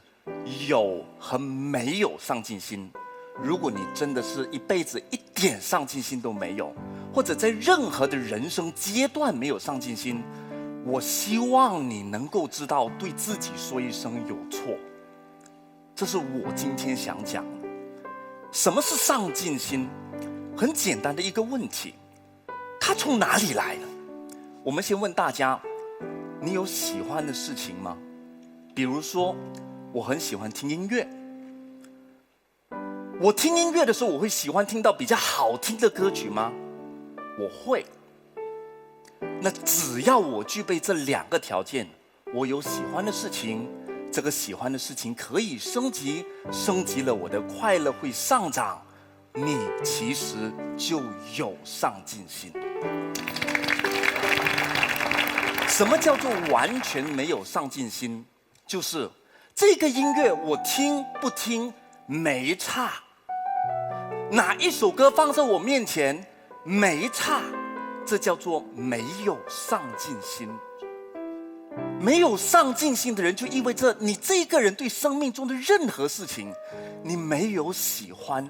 有和没有上进心。如果你真的是一辈子一点上进心都没有，或者在任何的人生阶段没有上进心，我希望你能够知道对自己说一声有错。这是我今天想讲的。什么是上进心？很简单的一个问题，它从哪里来的？我们先问大家，你有喜欢的事情吗？比如说，我很喜欢听音乐。我听音乐的时候，我会喜欢听到比较好听的歌曲吗？我会。那只要我具备这2个条件，我有喜欢的事情，这个喜欢的事情可以升级，升级了我的快乐会上涨，你其实就有上进心。什么叫做完全没有上进心？就是这个音乐我听不听没差，哪一首歌放在我面前没差，这叫做没有上进心。没有上进心的人，就意味着你这个人对生命中的任何事情，你没有喜欢，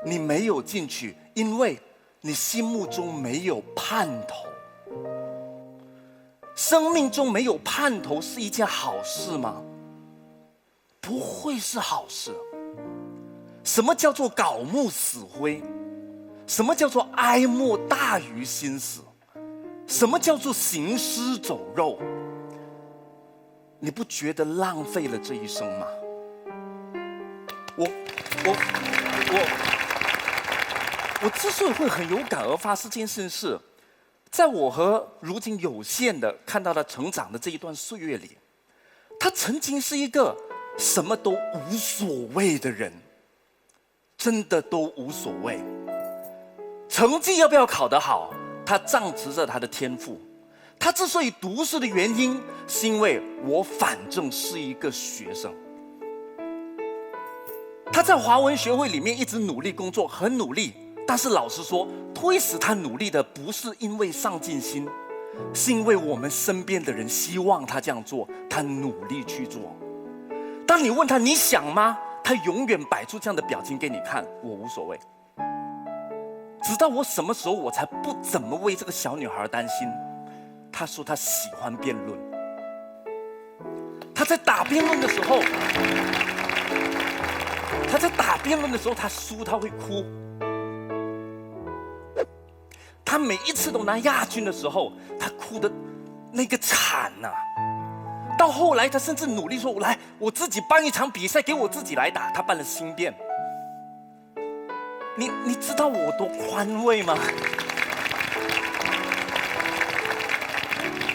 你没有进去，因为你心目中没有盼头。生命中没有盼头是一件好事吗？不会是好事。什么叫做槁木死灰？什么叫做哀莫大于心死？什么叫做行尸走肉？你不觉得浪费了这一生吗？我之所以会很有感而发，是这件事是，在我和如今有限的看到他成长的这一段岁月里，他曾经是一个什么都无所谓的人，真的都无所谓。成绩要不要考得好，他仗持着他的天赋。他之所以读书的原因，是因为我反正是一个学生。他在华文学会里面一直努力工作，很努力。但是老实说，推使他努力的不是因为上进心，是因为我们身边的人希望他这样做，他努力去做。当你问他你想吗，他永远摆出这样的表情给你看，我无所谓。直到我什么时候我才不怎么为这个小女孩担心。他说他喜欢辩论，他在打辩论的时候，他输他会哭。他每一次都拿亚军的时候，他哭的那个惨呐。到后来他甚至努力说，来我自己办一场比赛给我自己来打。他办了新辩。你知道我多宽慰吗？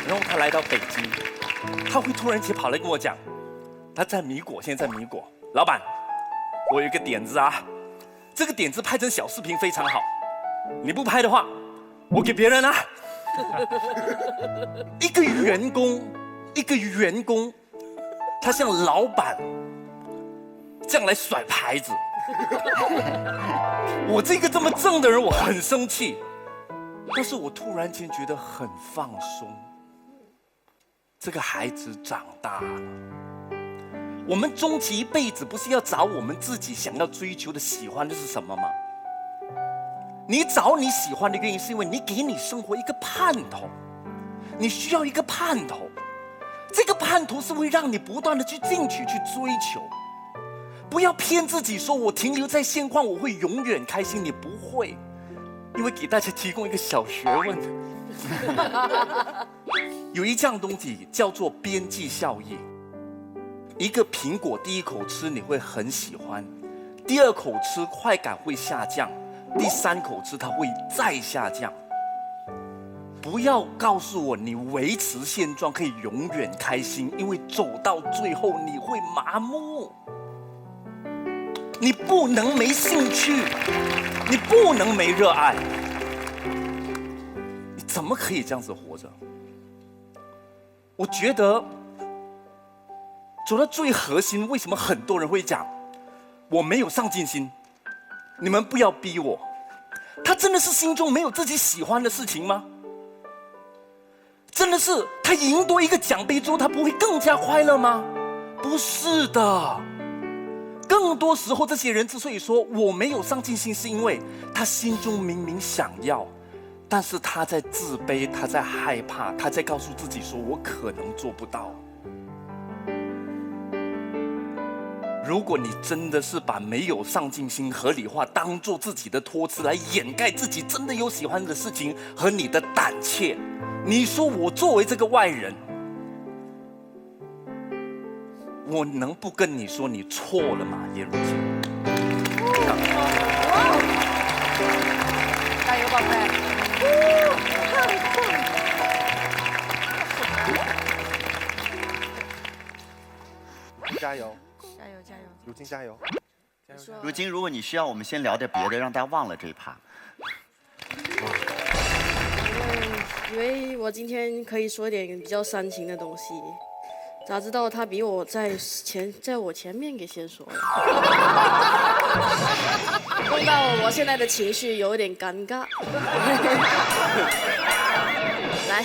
然后他来到北京，他会突然间跑来跟我讲，他在米果，现在在米果，老板，我有一个点子啊，这个点子拍成小视频非常好，你不拍的话，我给别人啊。一个员工，他向老板这样来甩牌子。我这个这么正的人，我很生气。但是我突然间觉得很放松。这个孩子长大了。我们终其一辈子，不是要找我们自己想要追求的、喜欢的是什么吗？你找你喜欢的原因，是因为你给你生活一个盼头，你需要一个盼头。这个盼头是会让你不断的去进取、去追求。不要骗自己说，我停留在现况，我会永远开心。你不会，因为给大家提供一个小学问。有一样东西叫做边际效应。一个苹果第一口吃你会很喜欢，第二口吃快感会下降，第三口吃它会再下降。不要告诉我你维持现状可以永远开心，因为走到最后你会麻木。你不能没兴趣，你不能没热爱，你怎么可以这样子活着？我觉得走到最核心，为什么很多人会讲我没有上进心？你们不要逼我。他真的是心中没有自己喜欢的事情吗？真的是他赢多一个奖杯之后，他不会更加快乐吗？不是的。更多时候，这些人之所以说我没有上进心，是因为他心中明明想要，但是他在自卑，他在害怕，他在告诉自己说我可能做不到。如果你真的是把没有上进心合理化，当做自己的托词来掩盖自己真的有喜欢的事情和你的胆怯，你说我作为这个外人，我能不跟你说你错了吗？叶如晶，加油，宝贝！加油！加油加油！如晶加油！如今，如果你需要，我们先聊点别的，让大家忘了这一趴。以为我今天可以说一点比较煽情的东西，咋知道他比我在我前面给先说了，弄到我现在的情绪有一点尴尬。来。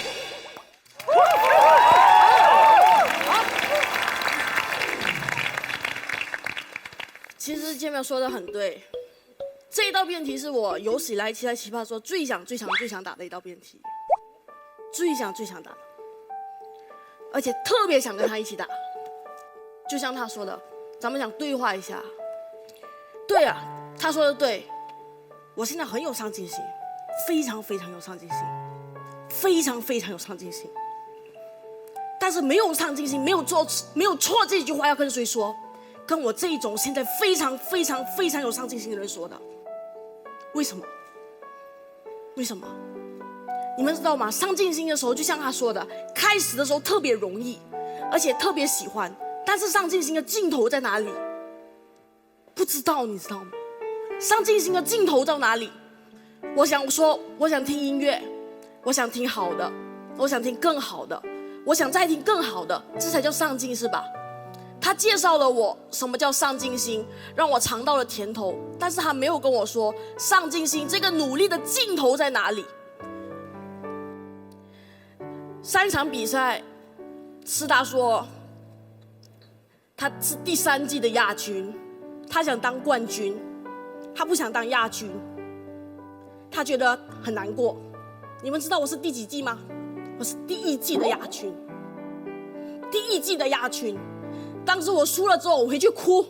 其实前面说的很对，这一道辩题是我有史以来在奇葩说最想打的一道辩题，最想打的，而且特别想跟他一起打。就像他说的，咱们想对话一下。对啊，他说的对，我现在很有上进心，非常有上进心，非常有上进心。但是没有上进心，没有错这句话要跟谁说？跟我这种现在非常有上进心的人说的。为什么？为什么？你们知道吗？上进心的时候，就像他说的，开始的时候特别容易，而且特别喜欢，但是上进心的尽头在哪里？不知道，你知道吗？上进心的尽头在哪里？我想听音乐，我想听好的，我想听更好的，我想再听更好的，这才叫上进，是吧？他介绍了我什么叫上进心，让我尝到了甜头，但是他没有跟我说上进心这个努力的尽头在哪里。3场比赛，师大说他是第3季的亚军，他想当冠军，他不想当亚军，他觉得很难过。你们知道我是第几季吗？我是第1季的亚军，第1季的亚军。当时我输了之后，我回去哭，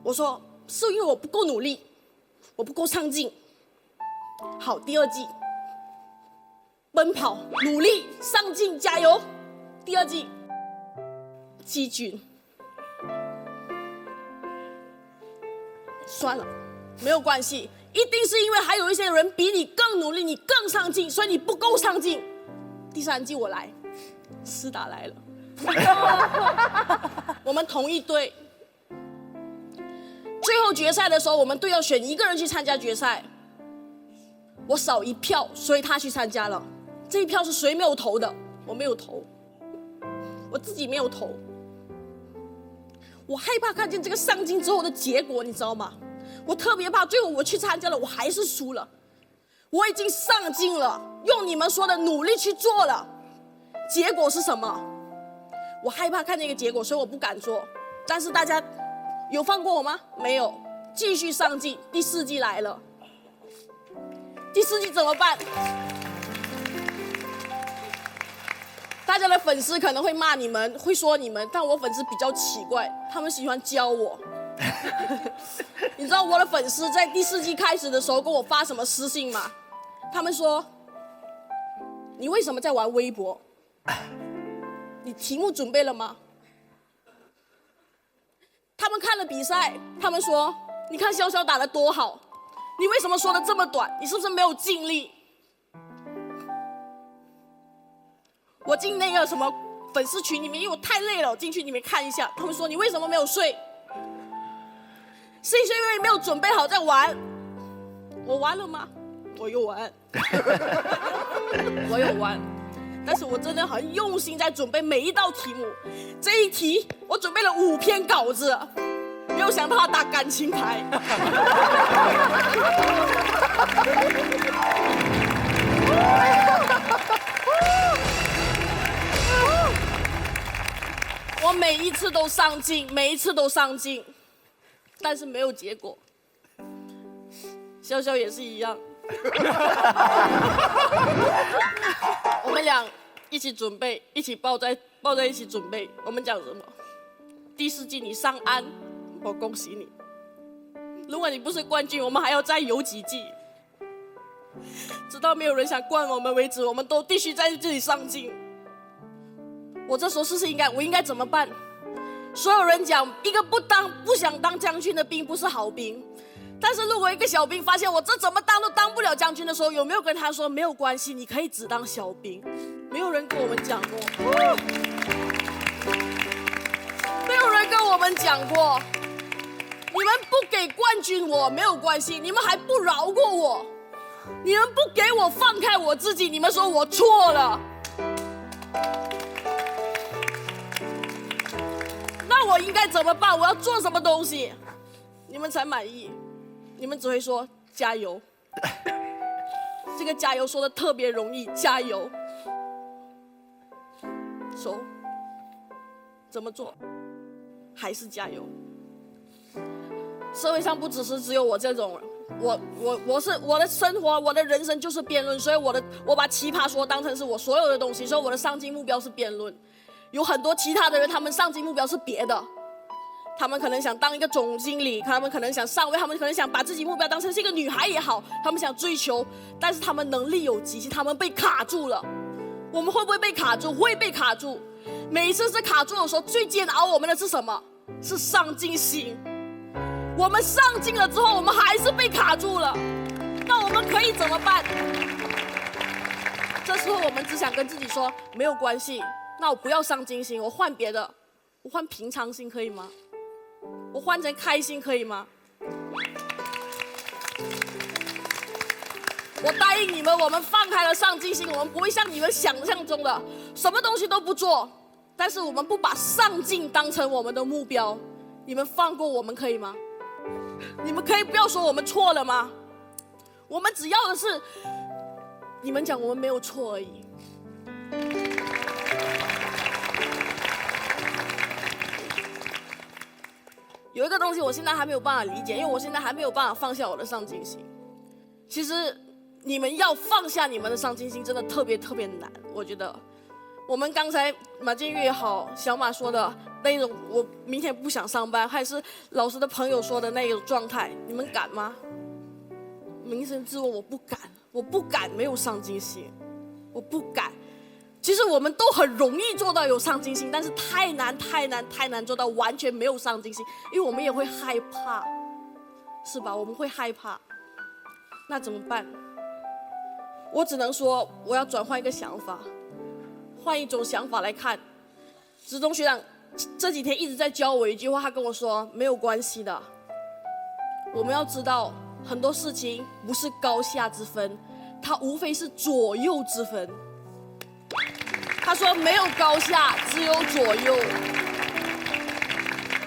我说是因为我不够努力，我不够上进。好，第2季奔跑努力上进加油，第2季季军。算了，没有关系，一定是因为还有一些人比你更努力，你更上进，所以你不够上进。第3季我来，师大来了。我们同一队，最后决赛的时候，我们队要选1个人去参加决赛。我少1票，所以他去参加了。这1票是谁没有投的？我没有投，我自己没有投。我害怕看见这个上进之后的结果，你知道吗？我特别怕最后我去参加了，我还是输了。我已经上进了，用你们说的努力去做了，结果是什么？我害怕看那个结果，所以我不敢做。但是大家有放过我吗？没有，继续上进。第4季来了，第4季怎么办？大家的粉丝可能会骂你们，会说你们，但我粉丝比较奇怪，他们喜欢教我。你知道我的粉丝在第4季开始的时候跟我发什么私信吗？他们说：“你为什么在玩微博？你题目准备了吗？”他们看了比赛，他们说：“你看潇潇打得多好，你为什么说的这么短？你是不是没有尽力？”我进那个什么粉丝群里面，因为我太累了，我进去里面看一下，他们说：“你为什么没有睡？”是因为没有准备好在玩。我玩了吗？我有玩，我有玩，但是我真的很用心在准备每一道题目。这一题我准备了5篇稿子，没有想到他打感情牌。我每一次都上进，每一次都上进。但是没有结果，潇潇也是一样。我们俩一起准备，一起抱在一起准备。我们讲什么？第4季你上岸，我恭喜你。如果你不是冠军，我们还要再游几季，直到没有人想冠我们为止，我们都必须在这里上进。我这时候我应该怎么办？所有人讲，一个不想当将军的兵不是好兵。但是如果一个小兵发现我这怎么当都当不了将军的时候，有没有跟他说没有关系，你可以只当小兵？没有人跟我们讲过，没有人跟我们讲过。你们不给冠军我没有关系，你们还不饶过我，你们不给我放开我自己，你们说我错了。那我应该怎么办？我要做什么东西，你们才满意？你们只会说加油。这个加油说的特别容易，加油。说怎么做？还是加油。社会上不只有我这种人，我的生活，我的人生就是辩论，所以我把奇葩说当成是我所有的东西，所以我的上进目标是辩论。有很多其他的人，他们上进目标是别的，他们可能想当一个总经理，他们可能想上位，他们可能想把自己目标当成是一个女孩也好，他们想追求，但是他们能力有极限，他们被卡住了。我们会不会被卡住？会被卡住。每一次是卡住的时候，最煎熬我们的是什么？是上进心。我们上进了之后，我们还是被卡住了，那我们可以怎么办？这时候我们只想跟自己说，没有关系，那我不要上进心，我换别的，我换平常心可以吗？我换成开心可以吗？我答应你们，我们放开了上进心，我们不会像你们想象中的什么东西都不做，但是我们不把上进当成我们的目标。你们放过我们可以吗？你们可以不要说我们错了吗？我们只要的是你们讲我们没有错而已。有一个东西我现在还没有办法理解，因为我现在还没有办法放下我的上进心。其实你们要放下你们的上进心真的特别特别难，我觉得。我们刚才马建玉也好，小马说的那种我明天不想上班，还是老师的朋友说的那种状态，你们敢吗？扪心自问，我不敢，我不敢没有上进心，我不敢。其实我们都很容易做到有上进心，但是太难做到完全没有上进心，因为我们也会害怕，是吧？我们会害怕，那怎么办？我只能说，我要转换一个想法。换一种想法来看，职中学长这几天一直在教我一句话，他跟我说没有关系的，我们要知道很多事情不是高下之分，它无非是左右之分。他说没有高下，只有左右。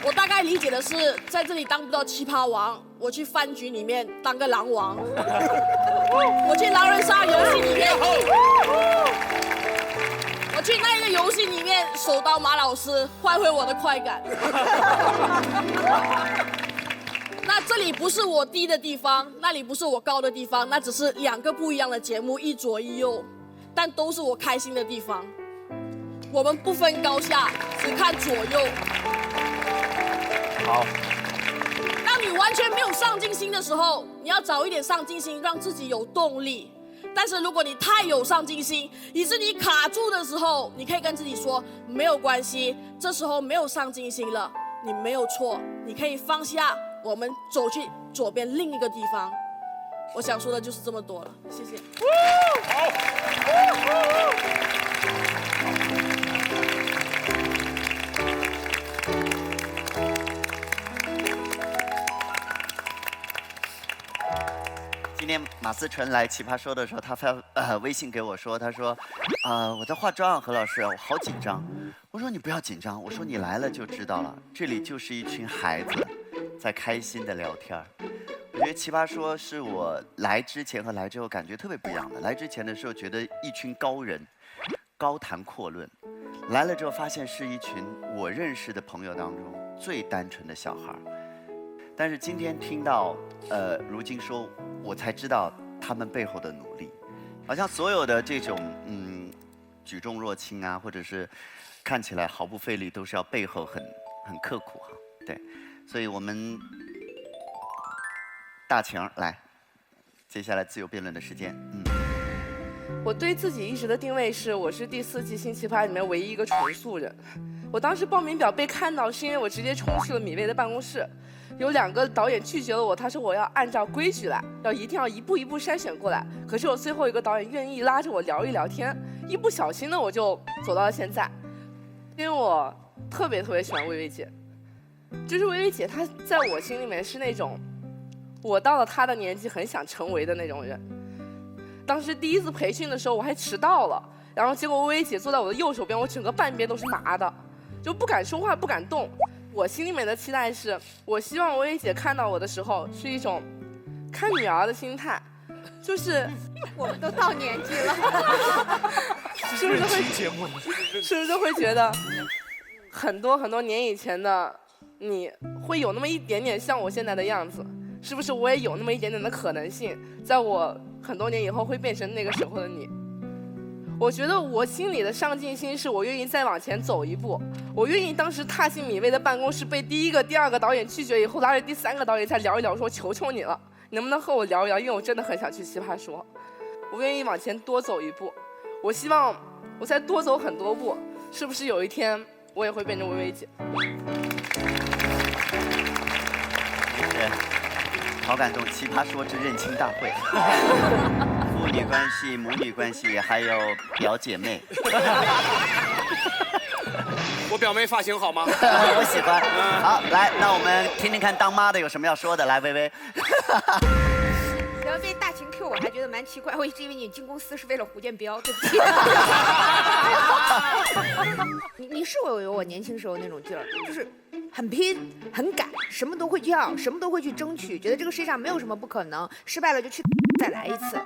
我大概理解的是，在这里当不到奇葩王，我去饭局里面当个狼王，我去狼人杀游戏里面，我去那个游戏里面手刀马老师，换回我的快感。那这里不是我低的地方，那里不是我高的地方，那只是2个不一样的节目，一左一右，但都是我开心的地方。我们不分高下，只看左右。好。当你完全没有上进心的时候，你要找一点上进心，让自己有动力。但是如果你太有上进心，以致你卡住的时候，你可以跟自己说没有关系，这时候没有上进心了，你没有错，你可以放下，我们走去左边另一个地方。我想说的就是这么多了，谢谢。今天马思纯来奇葩说的时候，他发微信给我说，他说，我在化妆，何老师，我好紧张。我说你不要紧张，我说你来了就知道了，这里就是一群孩子在开心的聊天。我觉得奇葩说是我来之前和来之后感觉特别不一样的。来之前的时候觉得一群高人，高谈阔论；来了之后发现是一群我认识的朋友当中最单纯的小孩。但是今天听到如今说，我才知道他们背后的努力，好像所有的这种举重若轻啊，或者是看起来毫不费力，都是要背后很刻苦哈。对，所以我们大晴来，接下来自由辩论的时间。我对自己一直的定位是，我是第4季新奇葩里面唯一一个纯素人。我当时报名表被看到，是因为我直接冲去了米未的办公室。有2个导演拒绝了我，他说我要按照规矩来，一定要一步一步筛选过来。可是我最后一个导演愿意拉着我聊一聊天，一不小心呢我就走到了现在。因为我特别喜欢薇薇姐，就是薇薇姐她在我心里面是那种，我到了她的年纪很想成为的那种人。当时第1次培训的时候我还迟到了，然后结果薇薇姐坐在我的右手边，我整个半边都是麻的，就不敢说话不敢动。我心里面的期待是，我希望薇薇姐看到我的时候是一种看女儿的心态，就是我们都到年纪了，是不是会觉得很多年以前的你会有那么一点点像我现在的样子，是不是我也有那么一点点的可能性，在我很多年以后会变成那个时候的你？我觉得我心里的上进心是我愿意再往前走一步，我愿意当时踏进米未的办公室，被第1个、第2个导演拒绝以后，拉着第3个导演再聊一聊，说求求你了，你能不能和我聊一聊？因为我真的很想去奇葩说，我愿意往前多走一步。我希望我再多走很多步，是不是有一天我也会变成薇薇姐？对，好感动！奇葩说之认亲大会。父女关系、母女关系，还有表姐妹。我表妹发型好吗？我喜欢。好，来，那我们听听看当妈的有什么要说的。来，薇薇。然后被大晴 Q 我还觉得蛮奇怪，我一直以为你进公司是为了胡建彪，对不起。你是有我年轻时候那种劲儿，就是很拼、很敢，什么都会要，什么都会去争取，觉得这个世界上没有什么不可能，失败了就去再来一次。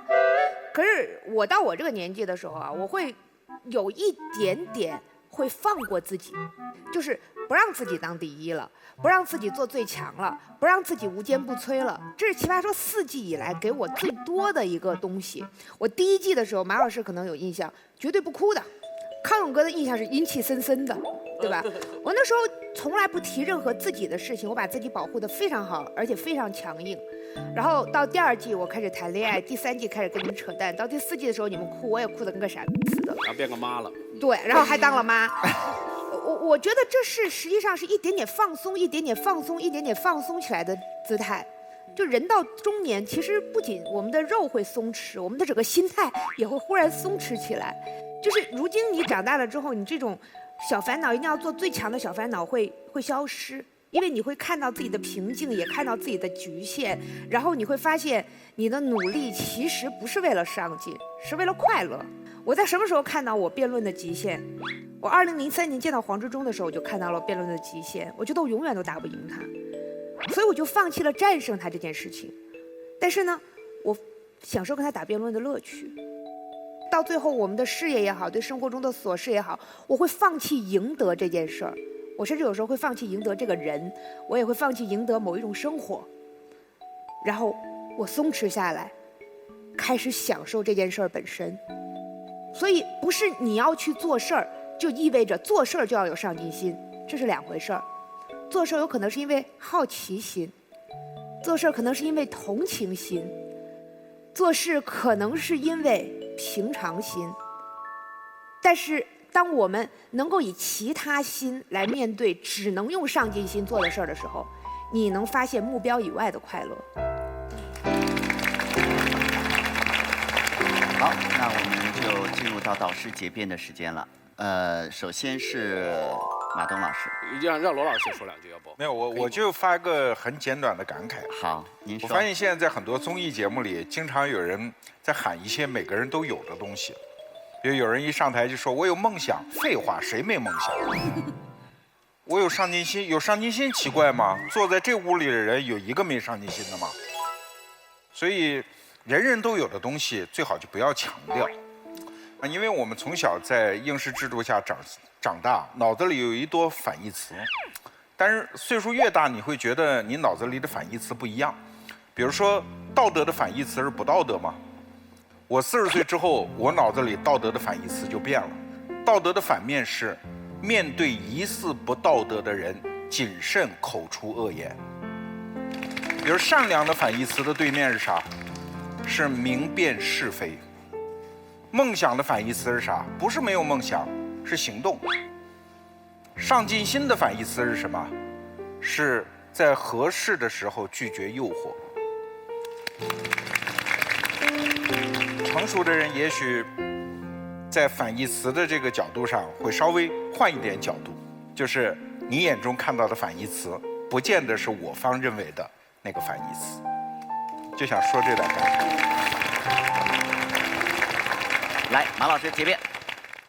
可是我到我这个年纪的时候啊，我会有一点点会放过自己，就是不让自己当第一了，不让自己做最强了，不让自己无坚不摧了。这是奇葩说4季以来给我最多的一个东西。我第1季的时候，马老师可能有印象，绝对不哭的。康永哥的印象是阴气森森的，对吧？我那时候从来不提任何自己的事情，我把自己保护得非常好，而且非常强硬。然后到第2季我开始谈恋爱，第3季开始跟你们扯淡，到第4季的时候你们哭，我也哭得跟个傻似的。然后变个妈了。对，然后还当了妈。我觉得这是实际上是一点点放松，一点点放松，一点点放松起来的姿态。就人到中年，其实不仅我们的肉会松弛，我们的整个心态也会忽然松弛起来。就是如今你长大了之后，你这种小烦恼一定要做最强的小烦恼会消失，因为你会看到自己的平静，也看到自己的局限，然后你会发现你的努力其实不是为了上进，是为了快乐。我在什么时候看到我辩论的极限？我2003年见到黄志忠的时候，我就看到了辩论的极限。我觉得我永远都打不赢他。所以我就放弃了战胜他这件事情。但是呢，我享受跟他打辩论的乐趣。到最后，我们的事业也好，对生活中的琐事也好，我会放弃赢得这件事儿。我甚至有时候会放弃赢得这个人，我也会放弃赢得某一种生活。然后我松弛下来，开始享受这件事儿本身。所以不是你要去做事儿，就意味着做事儿就要有上进心，这是两回事儿。做事儿有可能是因为好奇心，做事儿可能是因为同情心，做事可能是因为平常心。但是当我们能够以其他心来面对只能用上进心做的事儿的时候，你能发现目标以外的快乐。好，那我们就进入到导师结辩的时间了。首先是马东老师，让罗老师说两句，要不？没有，我就发个很简短的感慨。好，您说。我发现现在在很多综艺节目里，经常有人在喊一些每个人都有的东西，比如有人一上台就说我有梦想，废话，谁没梦想？我有上进心，有上进心奇怪吗？坐在这屋里的人有一个没上进心的吗？所以人人都有的东西最好就不要强调。因为我们从小在应试制度下长大，脑子里有一多反义词，但是岁数越大，你会觉得你脑子里的反义词不一样。比如说，道德的反义词是不道德吗？我40岁之后，我脑子里道德的反义词就变了。道德的反面是，面对疑似不道德的人，谨慎口出恶言。比如善良的反义词的对面是啥？是明辨是非。梦想的反义词是啥？不是没有梦想，是行动。上进心的反义词是什么？是在合适的时候拒绝诱惑。成熟的人也许在反义词的这个角度上会稍微换一点角度，就是你眼中看到的反义词，不见得是我方认为的那个反义词。就想说这点感慨。来，马老师结辩。